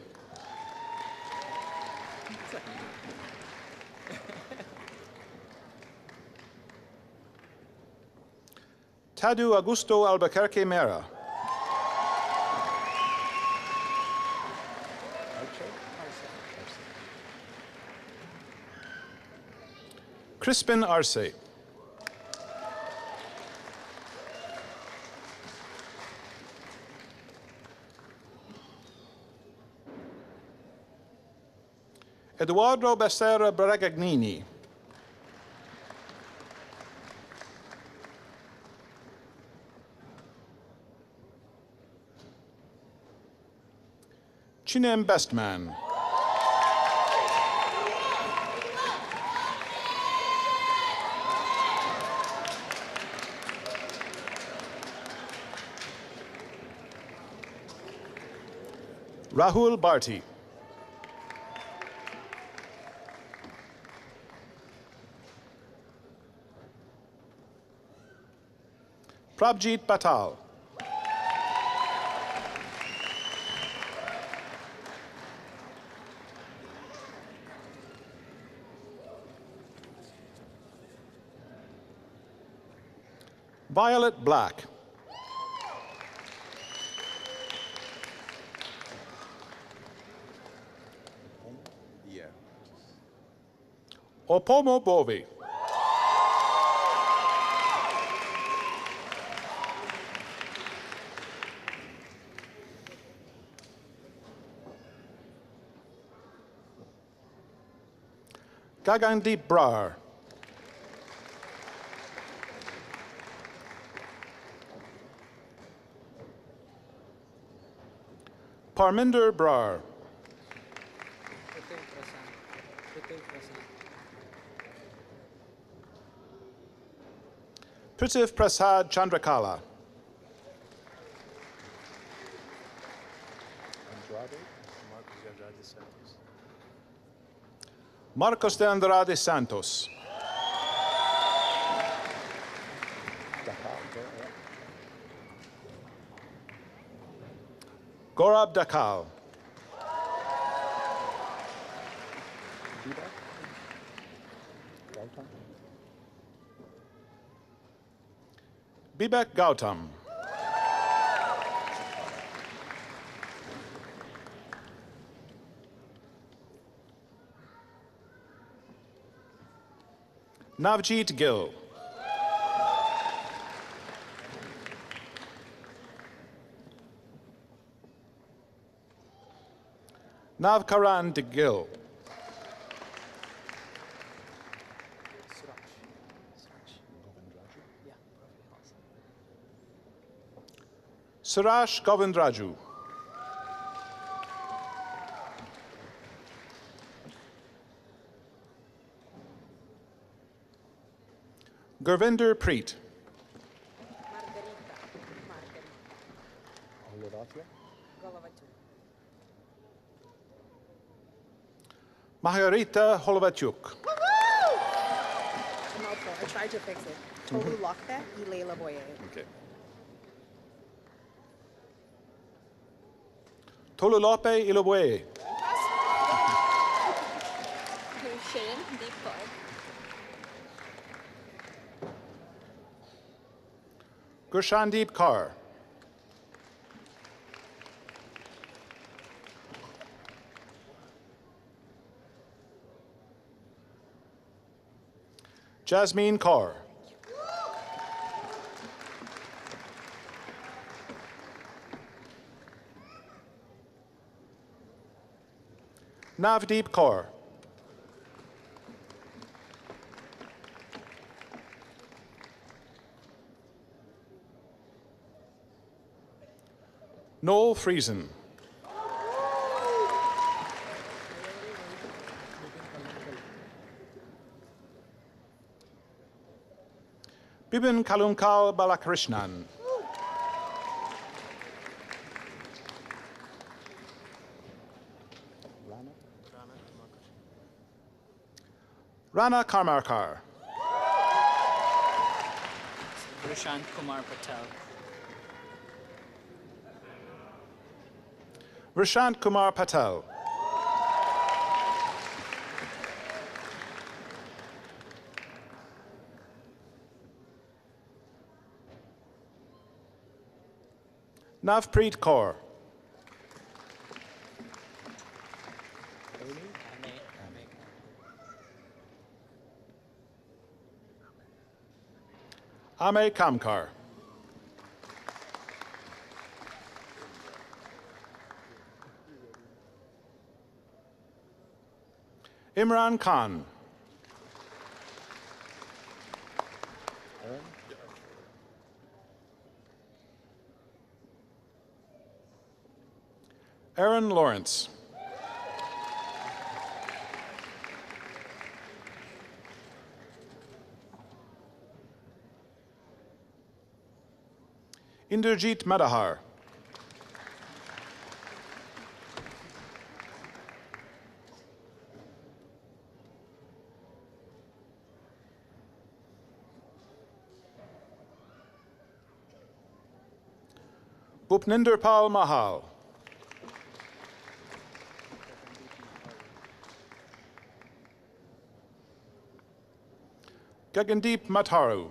Tadu Augusto Albuquerque Mera. Crispin Arce. Eduardo Becerra Bragagnini. Chinem Bestman. Rahul Bharti. Prabjit Patal. Violet Black. Opomo Bovi. Gagandeep Brar. Parminder Brar. Prithvi Prasad Chandrakala. Marcos de Andrade Santos. Gaurav Dakal. Bibek Gautam. Navjeet Gill. Navkaran de Gill. Surash Govindraju. Gurvinder Preet. Margarita Holovatyuk. Mouthful. I tried to fix it. Tolu Lokpe, Ilela Boye. Okay. Tolulope Ilobwe. Shane, Deep Park. Gurshandeep Kaur. Jasmine Kaur. Navdeep Kaur. Noel Friesen. Bibin Kalumkal Balakrishnan. Rana Karmarkar. Prashant Kumar Patel. Rishant Kumar Patel. Navpreet Kaur. Ame Kamkar. Imran Khan. Aaron Lawrence. Inderjeet Madahar. Bhupninder Pal Mahal. Gagandeep Mataru.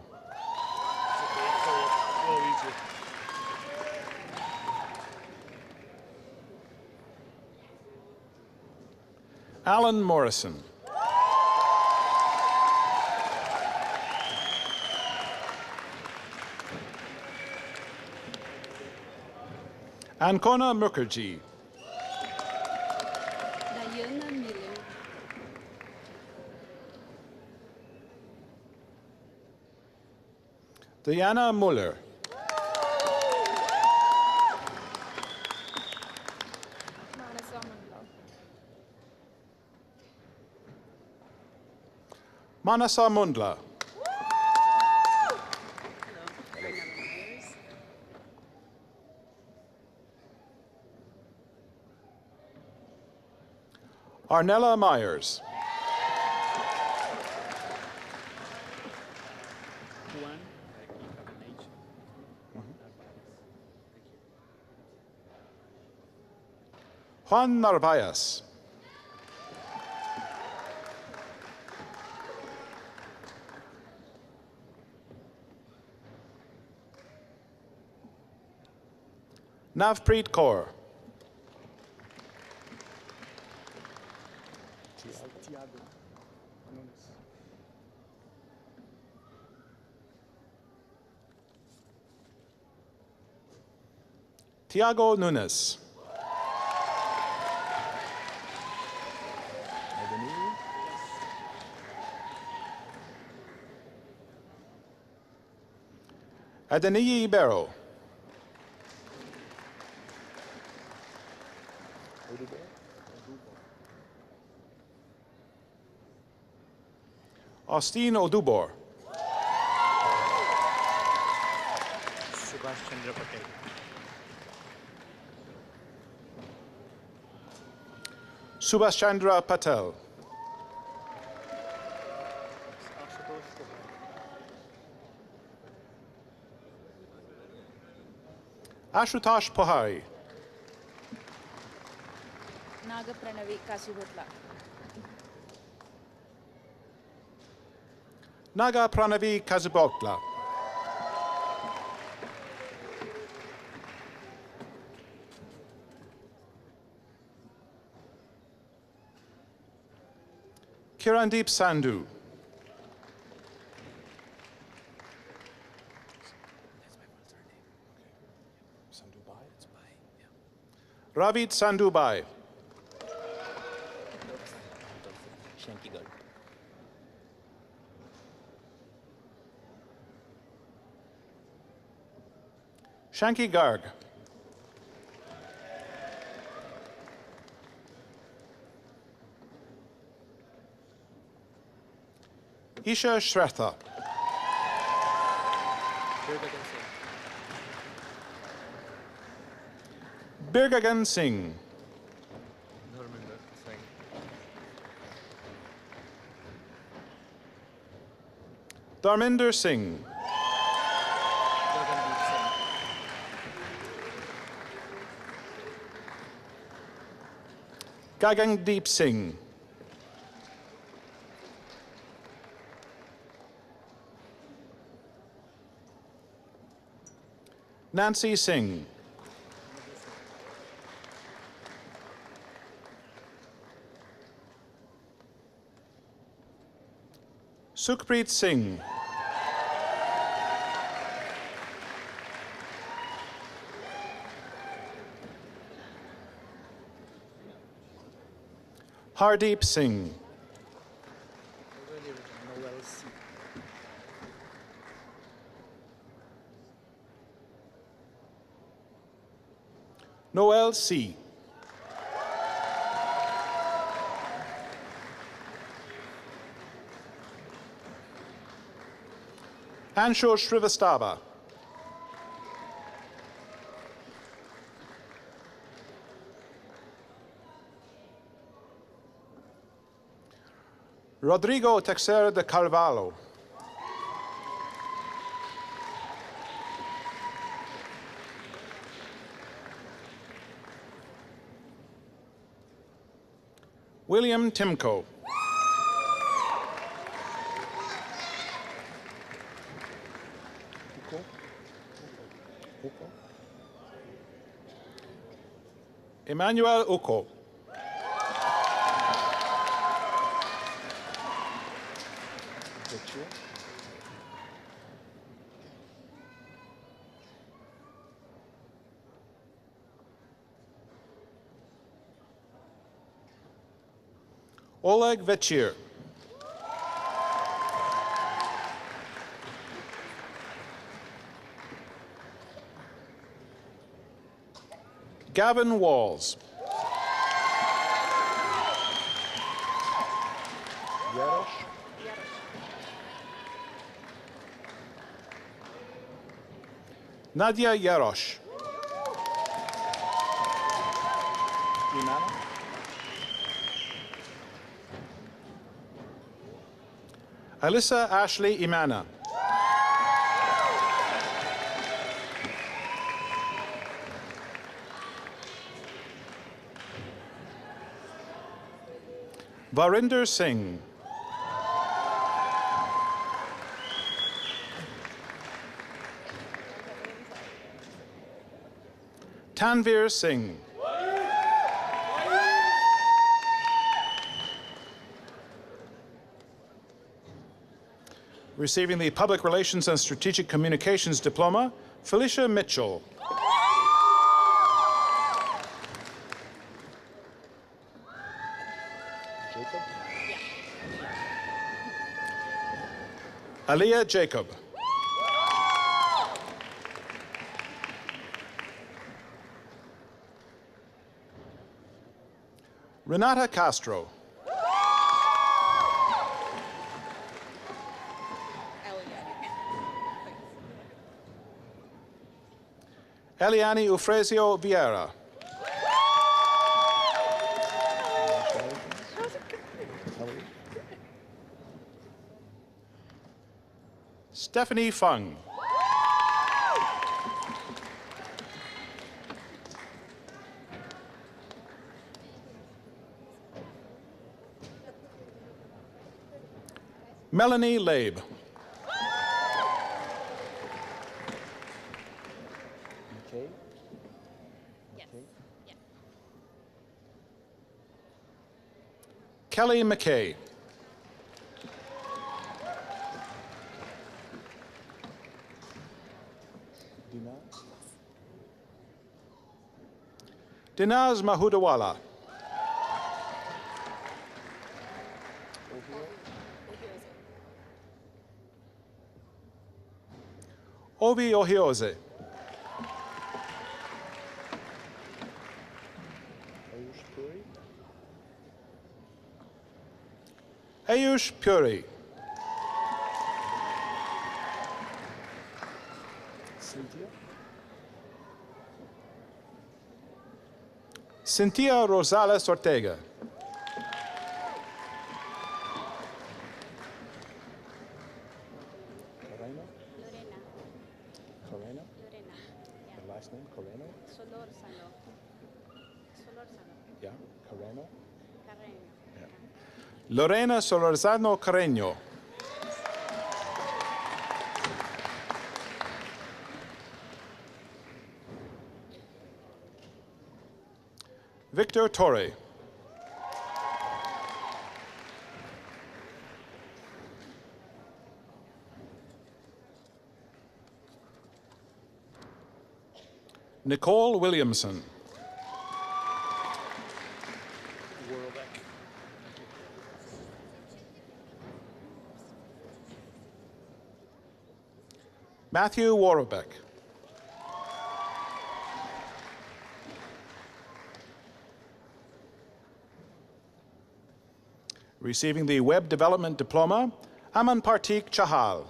Alan Morrison. Ancona Mukherjee. Diana Miller. Diana Muller. Manasa Mundla. Arnella Myers. Juan Narvaez. Navpreet Kaur. Tiago Nunes. Adeniyi Barrow. Austin Odubor. Subhash Chandra Patel. Subhash Chandra Patel. Ashutosh Pohari. Naga Pranavi Kasubotla. Naga Pranavi Kazibotla. Kirandeep Sandhu. Ravid Sandhubai. Shanky Garg. Shanky Garg. Isha Shretha. Birgagan Singh. Dharminder Singh. Gagandeep Singh. Nancy Singh. Sukhpreet Singh. Hardeep Singh. Noel C. Ansho Shrivastava. Rodrigo Teixeira de Carvalho. William Timko. Emmanuel Uko. Oleg Vechir. Gavin Walls. Nadia Yarosh. Alyssa Ashley Imana. Varinder Singh. Tanvir Singh. Receiving the Public Relations and Strategic Communications Diploma, Felicia Mitchell. Aliyah Jacob. Renata Castro. Eliani Ufrezio Vieira. Stephanie Fung. Melanie Labe. Kelly McKay. Dinaz Mahudawala. Ovi Ohioze. Ayush Puri. Cynthia Rosales Ortega. Lorena Solorzano Carreño. Victor Torre. Nicole Williamson. Matthew Warbeck. Receiving the Web Development Diploma, Aman Partik Chahal.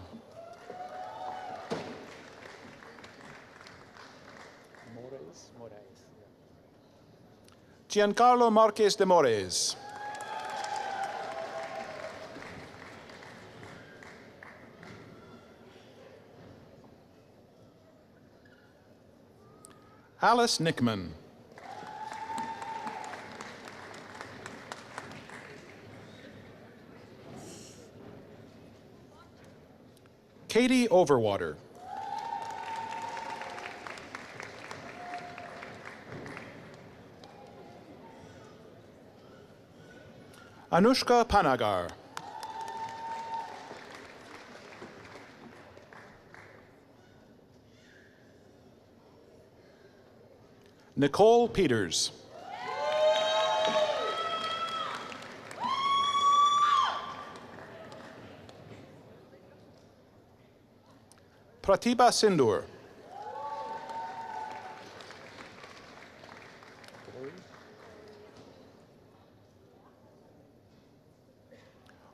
Giancarlo Marquez de Mores. Alice Nickman. Katie Overwater. Anushka Panagar. Nicole Peters. Pratibha Sindur.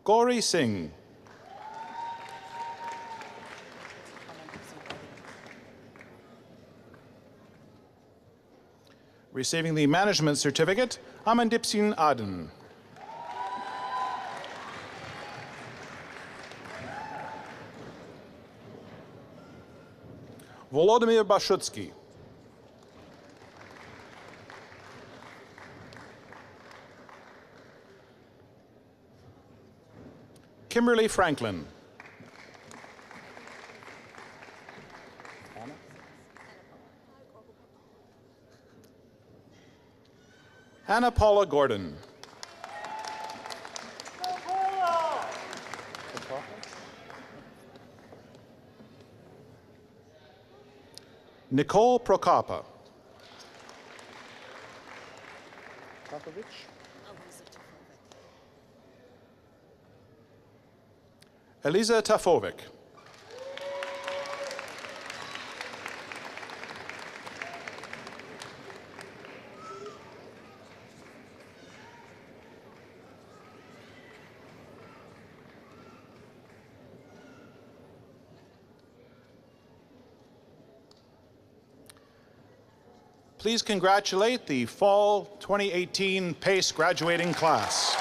Gauri Singh. Receiving the management certificate, Amandipsin Aden. Volodymyr Bashutsky. Kimberly Franklin. Anna Paula Gordon. Nicole Prokapa. Eliza Tafovic. Please congratulate the Fall 2018 PACE graduating class.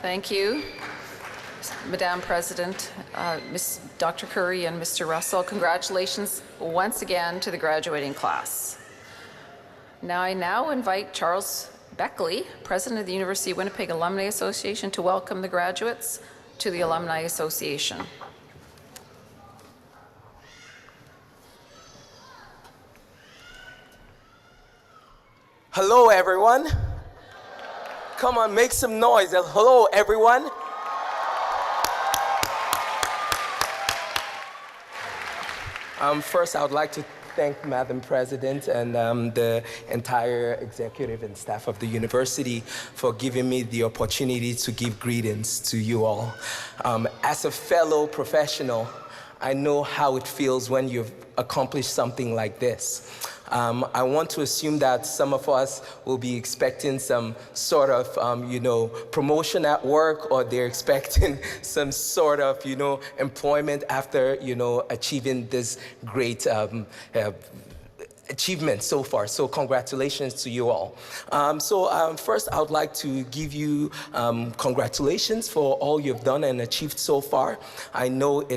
Thank you, Madam President, Ms. Dr. Curry and Mr. Russell. Congratulations once again to the graduating class. I now invite Charles Beckley, President of the University of Winnipeg Alumni Association, to welcome the graduates to the Alumni Association. Hello, everyone. Come on, make some noise. Hello, everyone. First, I would like to thank Madam President and the entire executive and staff of the university for giving me the opportunity to give greetings to you all. As a fellow professional, I know how it feels when you've accomplished something like this. I want to assume that some of us will be expecting some sort of, promotion at work, or they're expecting some sort of, employment after, achieving this great achievement so far. So congratulations to you all. First, I would like to give you congratulations for all you've done and achieved so far. I know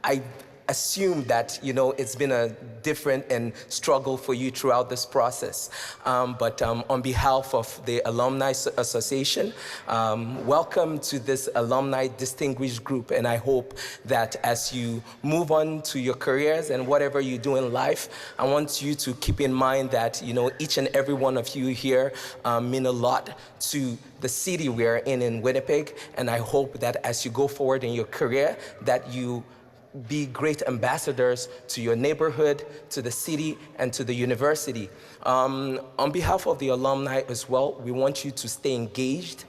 I assume that it's been a different and struggle for you throughout this process, but on behalf of the Alumni Association, welcome to this Alumni Distinguished Group, and I hope that as you move on to your careers and whatever you do in life, I want you to keep in mind that each and every one of you here mean a lot to the city we're in Winnipeg, and I hope that as you go forward in your career that you be great ambassadors to your neighborhood, to the city, and to the university. On behalf of the alumni as well, we want you to stay engaged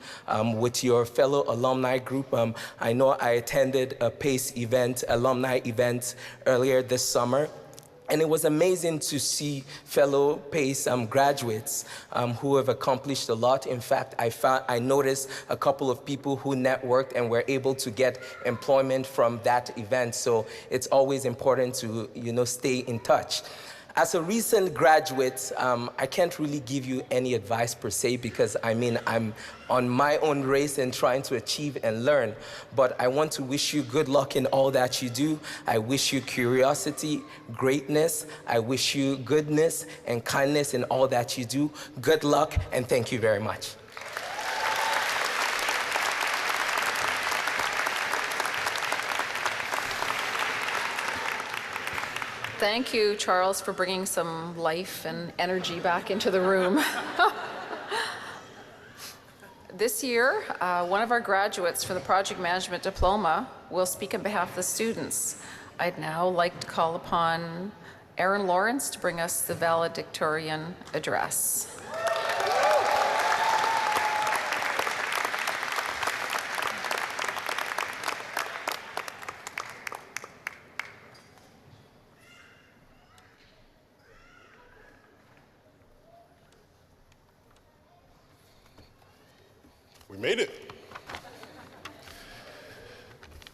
with your fellow alumni group. I know I attended a PACE event, alumni event earlier this summer. And it was amazing to see fellow PACE graduates who have accomplished a lot. In fact, I noticed a couple of people who networked and were able to get employment from that event. So it's always important to, stay in touch. As a recent graduate, I can't really give you any advice per se because I'm on my own race and trying to achieve and learn. But I want to wish you good luck in all that you do. I wish you curiosity, greatness. I wish you goodness and kindness in all that you do. Good luck and thank you very much. Thank you, Charles, for bringing some life and energy back into the room. This year, one of our graduates for the Project Management Diploma will speak on behalf of the students. I'd now like to call upon Aaron Lawrence to bring us the Valedictorian address. We made it.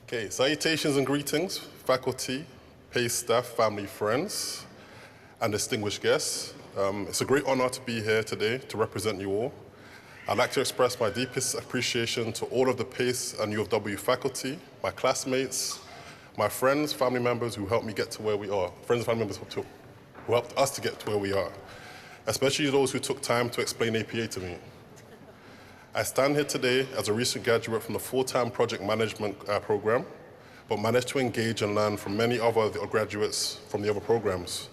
Okay, salutations and greetings, faculty, PACE staff, family, friends, and distinguished guests. It's a great honor to be here today to represent you all. I'd like to express my deepest appreciation to all of the PACE and U of W faculty, my classmates, my friends, family members who helped me get to where we are, friends and family members who helped us to get to where we are, especially those who took time to explain APA to me. I stand here today as a recent graduate from the full-time project management program, but managed to engage and learn from many other graduates from the other programs,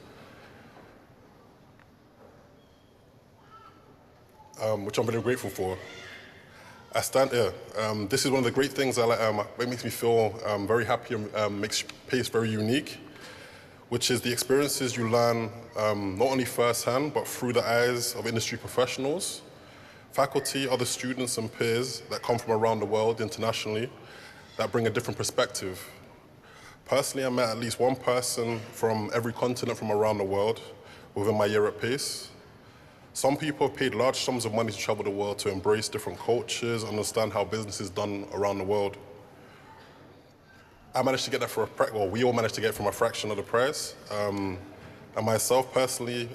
which I'm very grateful for. I stand here. This is one of the great things that makes me feel very happy and makes PACE very unique, which is the experiences you learn not only firsthand, but through the eyes of industry professionals, faculty, other students and peers that come from around the world internationally that bring a different perspective. Personally, I met at least one person from every continent from around the world within my year at PACE. Some people have paid large sums of money to travel the world to embrace different cultures, understand how business is done around the world. I managed to get that we all managed to get it from a fraction of the price. And myself personally,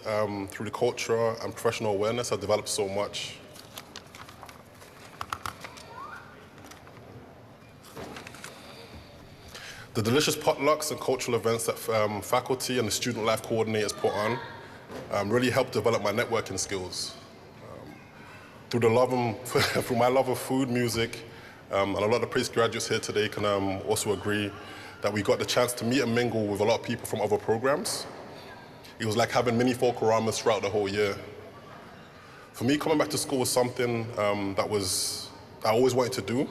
through the culture and professional awareness, I developed so much. The delicious potlucks and cultural events that faculty and the student life coordinators put on really helped develop my networking skills. Through my love of food, music, and a lot of PACE graduates here today can also agree that we got the chance to meet and mingle with a lot of people from other programs. It was like having mini folkoramas throughout the whole year. For me, coming back to school was something I always wanted to do,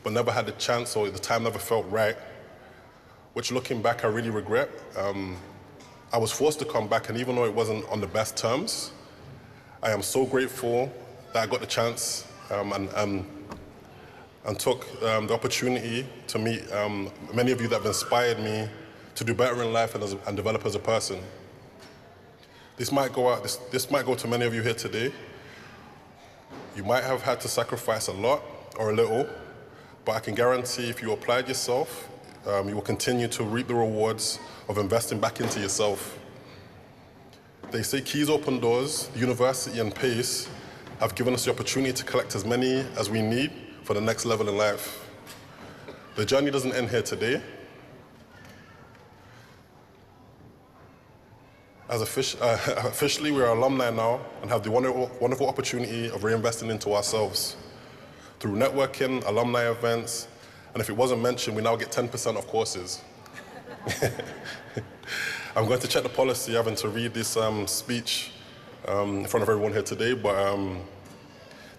but never had the chance or the time never felt right, which looking back, I really regret. I was forced to come back, and even though it wasn't on the best terms, I am so grateful that I got the chance and took the opportunity to meet many of you that have inspired me to do better in life and develop as a person. This might go to many of you here today. You might have had to sacrifice a lot or a little, but I can guarantee if you applied yourself, you will continue to reap the rewards of investing back into yourself. They say keys open doors. The university and PACE have given us the opportunity to collect as many as we need for the next level in life. The journey doesn't end here today. As officially, we are alumni now and have the wonderful opportunity of reinvesting into ourselves through networking, alumni events, and if it wasn't mentioned, we now get 10% off courses. I'm going to check the policy, having to read this speech in front of everyone here today, but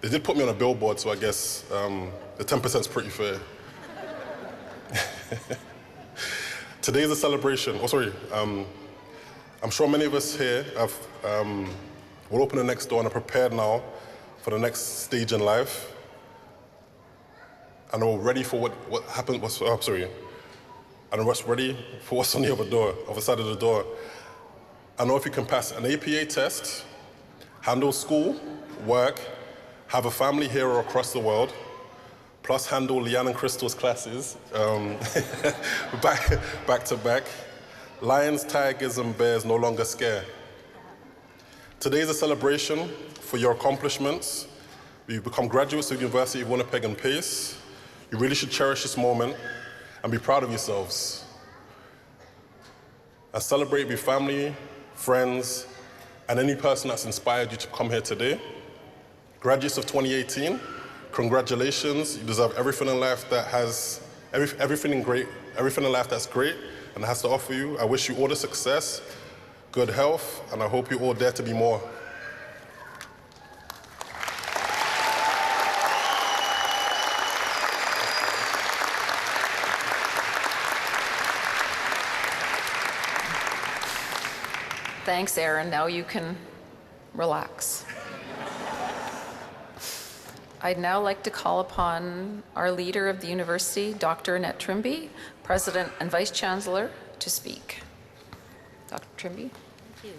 they did put me on a billboard, so I guess the 10% is pretty fair. Today is a celebration. I'm sure many of us here will open the next door and are prepared now for the next stage in life. And are ready for what happened. And are ready for what's on the other side of the door. I know if you can pass an APA test, handle school, work, have a family here or across the world, plus handle Leanne and Crystal's classes back to back, lions, tigers, and bears no longer scare. Today is a celebration for your accomplishments. You've become graduates of the University of Winnipeg and PACE. You really should cherish this moment and be proud of yourselves. And celebrate with family, friends, and any person that's inspired you to come here today. Graduates of 2018, congratulations. You deserve everything in life that has, everything in life that's great and has to offer you. I wish you all the success, good health, and I hope you all dare to be more. Thanks, Aaron. Now you can relax. I'd now like to call upon our leader of the university, Dr. Annette Trimby, President and Vice Chancellor, to speak. Dr. Trimby. Thank you.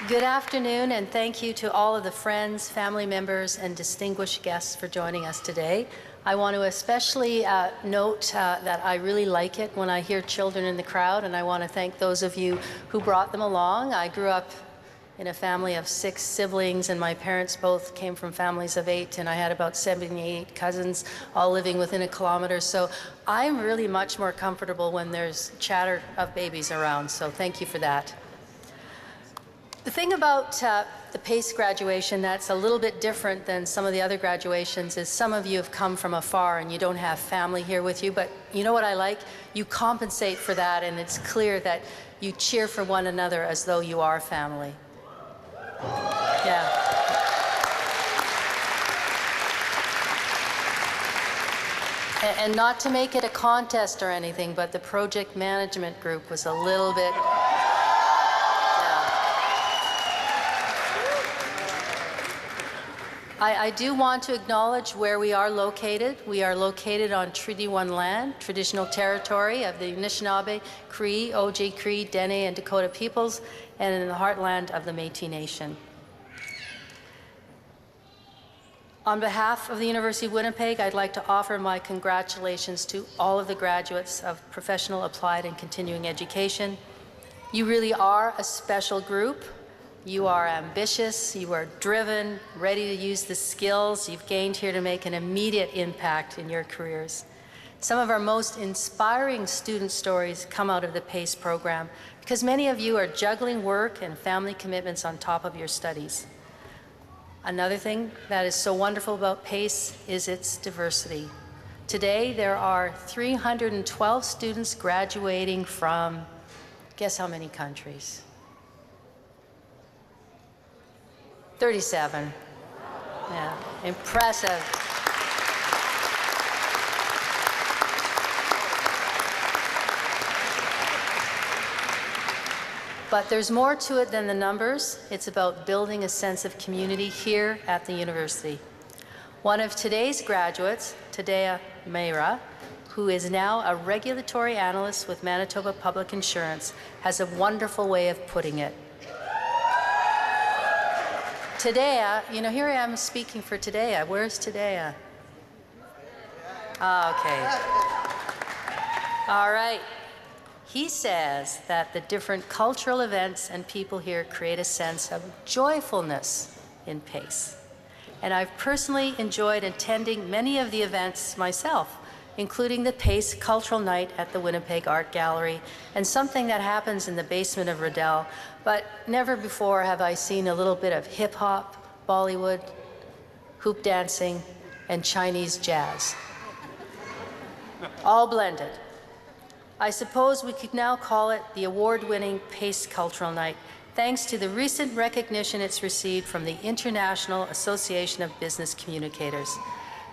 Good afternoon, and thank you to all of the friends, family members, and distinguished guests for joining us today. I want to especially note that I really like it when I hear children in the crowd, and I want to thank those of you who brought them along. I grew up in a family of 6 siblings, and my parents both came from families of 8, and I had about 78 cousins, all living within a kilometer. So I'm really much more comfortable when there's chatter of babies around, so thank you for that. The thing about the PACE graduation that's a little bit different than some of the other graduations is some of you have come from afar and you don't have family here with you, but you know what I like? You compensate for that, and it's clear that you cheer for one another as though you are family. Yeah. And not to make it a contest or anything, but the project management group was a little bit... I do want to acknowledge where we are located. We are located on Treaty 1 land, traditional territory of the Anishinaabe, Cree, Ojibwe, Cree, Dene, and Dakota peoples, and in the heartland of the Métis Nation. On behalf of the University of Winnipeg, I'd like to offer my congratulations to all of the graduates of professional, applied, and continuing education. You really are a special group. You are ambitious, you are driven, ready to use the skills you've gained here to make an immediate impact in your careers. Some of our most inspiring student stories come out of the PACE program because many of you are juggling work and family commitments on top of your studies. Another thing that is so wonderful about PACE is its diversity. Today, there are 312 students graduating from, guess how many countries? 37. Yeah, impressive. But there's more to it than the numbers. It's about building a sense of community here at the university. One of today's graduates, Tadea Meira, who is now a regulatory analyst with Manitoba Public Insurance, has a wonderful way of putting it. Tadea, you know, here I am speaking for Tadea. Where's Tadea? Okay. All right. He says that the different cultural events and people here create a sense of joyfulness in PACE. And I've personally enjoyed attending many of the events myself, including the PACE Cultural Night at the Winnipeg Art Gallery and something that happens in the basement of Riddell. But never before have I seen a little bit of hip-hop, Bollywood, hoop dancing, and Chinese jazz. All blended. I suppose we could now call it the award-winning PACE Cultural Night, thanks to the recent recognition it's received from the International Association of Business Communicators.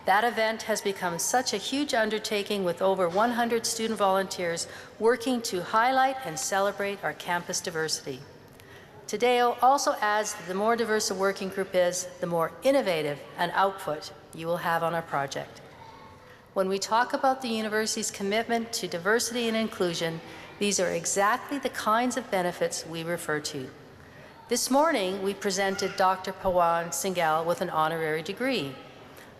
That event has become such a huge undertaking with over 100 student volunteers working to highlight and celebrate our campus diversity. Today also adds that the more diverse a working group is, the more innovative an output you will have on our project. When we talk about the university's commitment to diversity and inclusion, these are exactly the kinds of benefits we refer to. This morning, we presented Dr. Pawan Singhal with an honorary degree.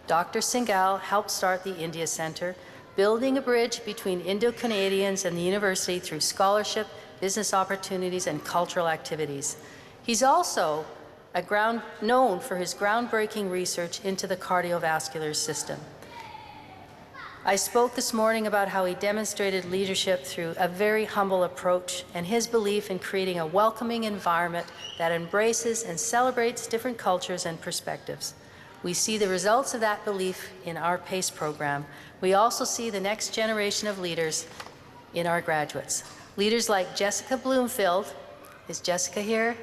Dr. Singhal helped start the India Center, building a bridge between Indo-Canadians and the university through scholarship, business opportunities, and cultural activities. He's also known for his groundbreaking research into the cardiovascular system. I spoke this morning about how he demonstrated leadership through a very humble approach and his belief in creating a welcoming environment that embraces and celebrates different cultures and perspectives. We see the results of that belief in our PACE program. We also see the next generation of leaders in our graduates. Leaders like Jessica Bloomfield. Is Jessica here?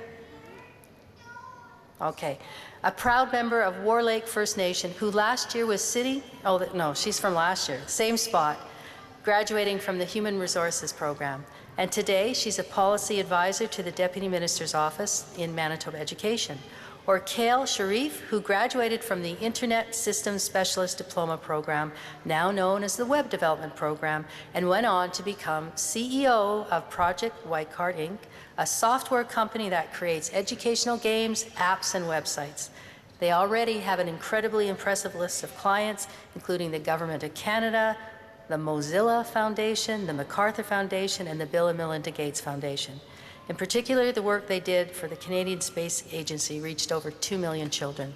Okay. A proud member of War Lake First Nation who last year was sitting, oh no, she's from last year, same spot, graduating from the Human Resources program. And today she's a policy advisor to the Deputy Minister's Office in Manitoba Education. Or Kale Sharif, who graduated from the Internet Systems Specialist Diploma Program, now known as the Web Development Program, and went on to become CEO of Project Whitecard Inc., a software company that creates educational games, apps, and websites. They already have an incredibly impressive list of clients, including the Government of Canada, the Mozilla Foundation, the MacArthur Foundation, and the Bill and Melinda Gates Foundation. In particular, the work they did for the Canadian Space Agency reached over 2 million children.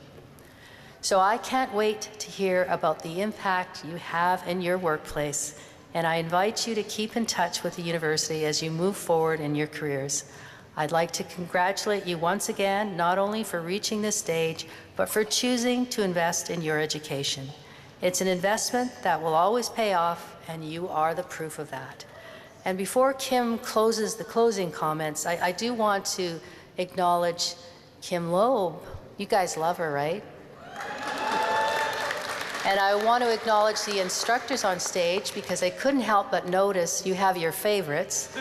So I can't wait to hear about the impact you have in your workplace, and I invite you to keep in touch with the university as you move forward in your careers. I'd like to congratulate you once again, not only for reaching this stage, but for choosing to invest in your education. It's an investment that will always pay off, and you are the proof of that. And before Kim closes the closing comments, I do want to acknowledge Kim Loeb. You guys love her, right? And I want to acknowledge the instructors on stage because I couldn't help but notice you have your favorites.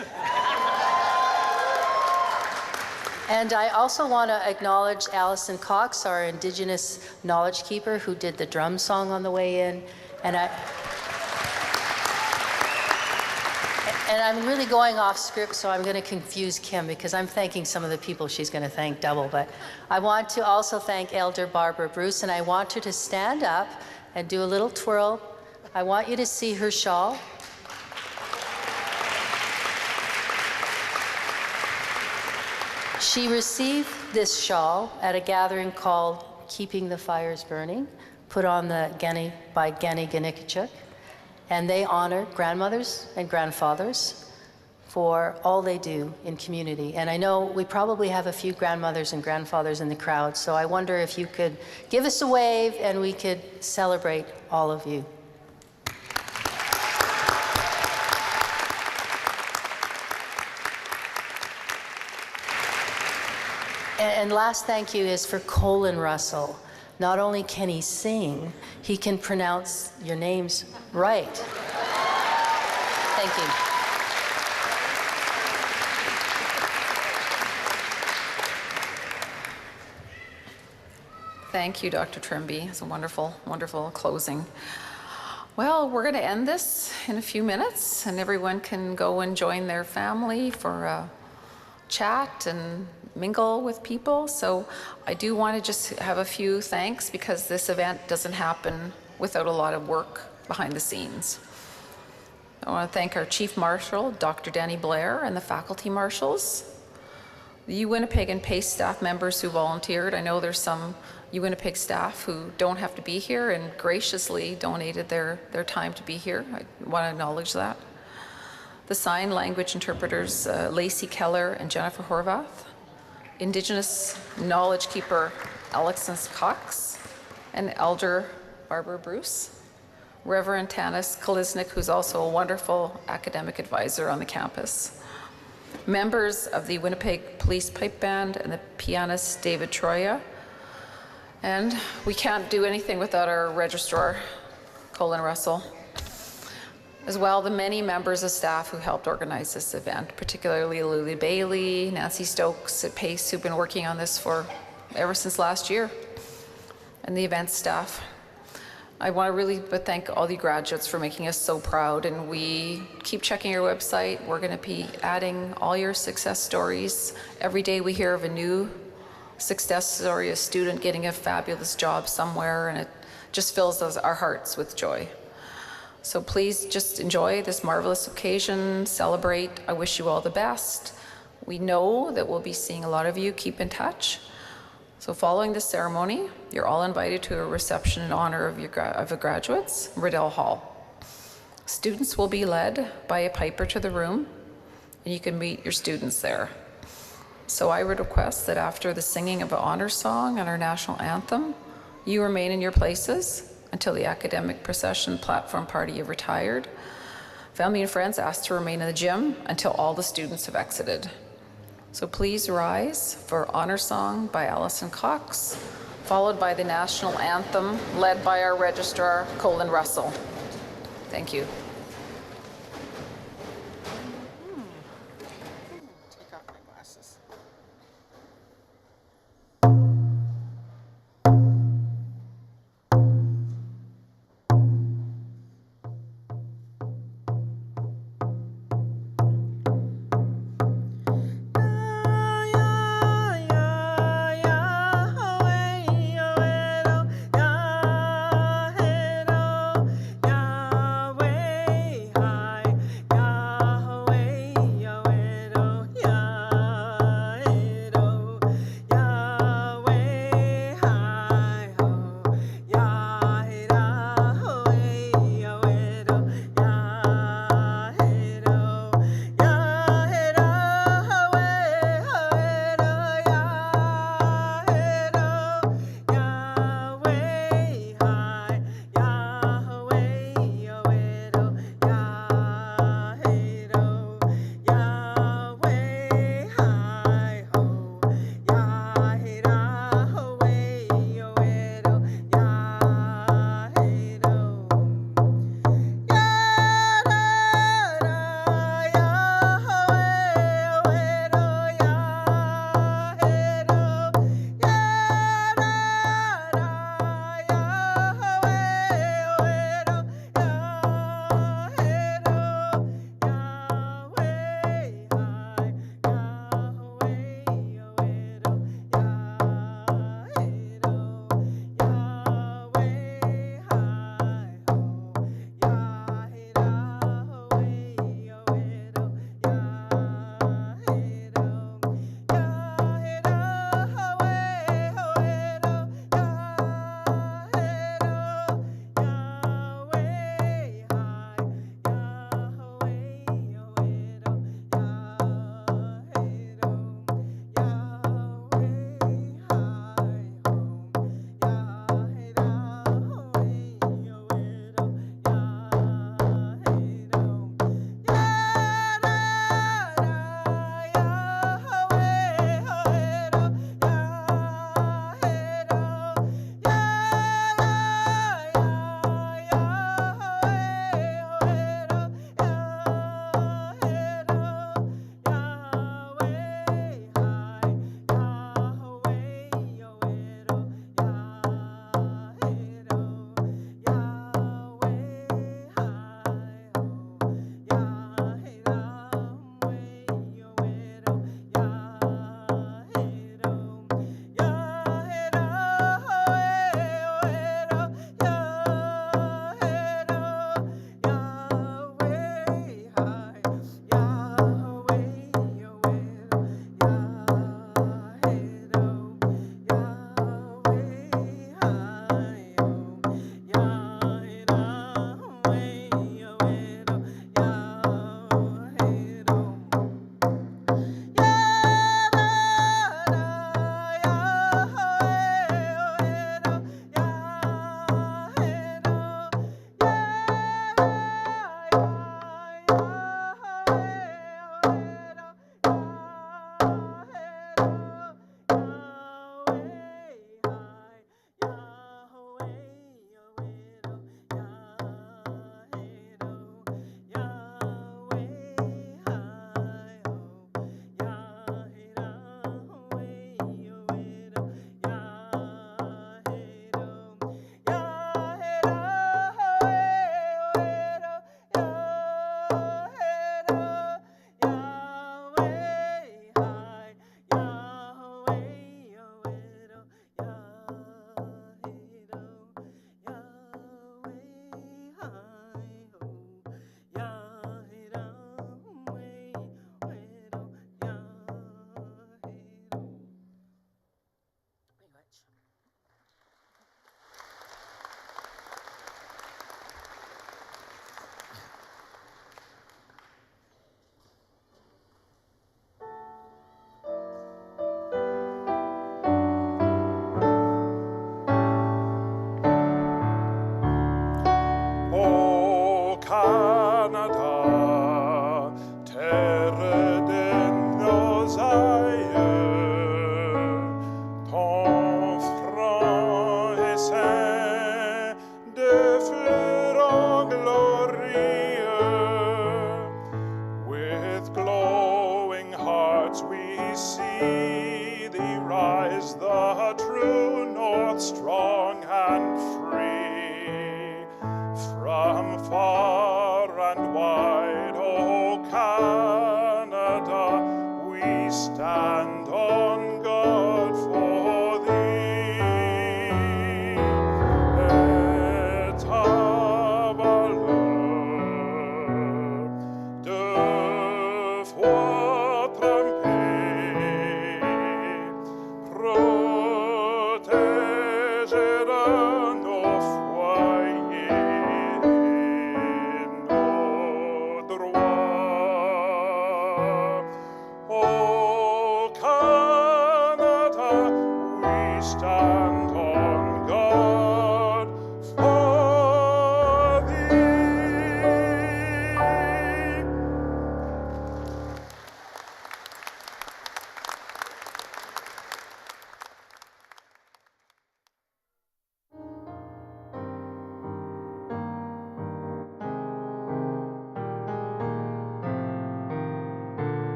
And I also want to acknowledge Alison Cox, our Indigenous knowledge keeper, who did the drum song on the way in. And I'm really going off script, so I'm going to confuse Kim because I'm thanking some of the people she's going to thank double. But I want to also thank Elder Barbara Bruce, and I want her to stand up and do a little twirl. I want you to see her shawl. She received this shawl at a gathering called Keeping the Fires Burning, put on by Gani Ganikachuk. And they honor grandmothers and grandfathers for all they do in community. And I know we probably have a few grandmothers and grandfathers in the crowd, so I wonder if you could give us a wave and we could celebrate all of you. And last thank you is for Colin Russell. Not only can he sing, he can pronounce your names right. Thank you. Thank you, Dr. Trimby. It's a wonderful, wonderful closing. Well, we're going to end this in a few minutes, and everyone can go and join their family for a chat and mingle with people. So I do want to just have a few thanks because this event doesn't happen without a lot of work behind the scenes. I want to thank our Chief Marshal, Dr. Danny Blair, and the faculty marshals, the UWinnipeg and PACE staff members who volunteered. I know there's some UWinnipeg staff who don't have to be here and graciously donated their time to be here. I want to acknowledge that. The sign language interpreters, Lacey Keller and Jennifer Horvath, Indigenous knowledge keeper Alexis Cox, and Elder Barbara Bruce, Reverend Tanis Kalisnik, who's also a wonderful academic advisor on the campus, members of the Winnipeg Police Pipe Band and the pianist David Troya, And we can't do anything without our registrar, Colin Russell. As well, the many members of staff who helped organize this event, particularly Lily Bailey, Nancy Stokes at PACE, who've been working on this for ever since last year, and the event staff. I want to really thank all the graduates for making us so proud, and we keep checking your website. We're going to be adding all your success stories. Every day we hear of a new success story, a student getting a fabulous job somewhere, and it just fills our hearts with joy. So please just enjoy this marvelous occasion, celebrate. I wish you all the best. We know that we'll be seeing a lot of you. Keep in touch. So following this ceremony, you're all invited to a reception in honor of the graduates, Riddell Hall. Students will be led by a piper to the room, and you can meet your students there. So I would request that after the singing of an honor song and our national anthem, you remain in your places until the academic procession platform party have retired. Family and friends asked to remain in the gym until all the students have exited. So please rise for honor song by Alison Cox, followed by the national anthem led by our registrar, Colin Russell. Thank you. Take off my glasses. Yahweh. is the true north, strong and free. From far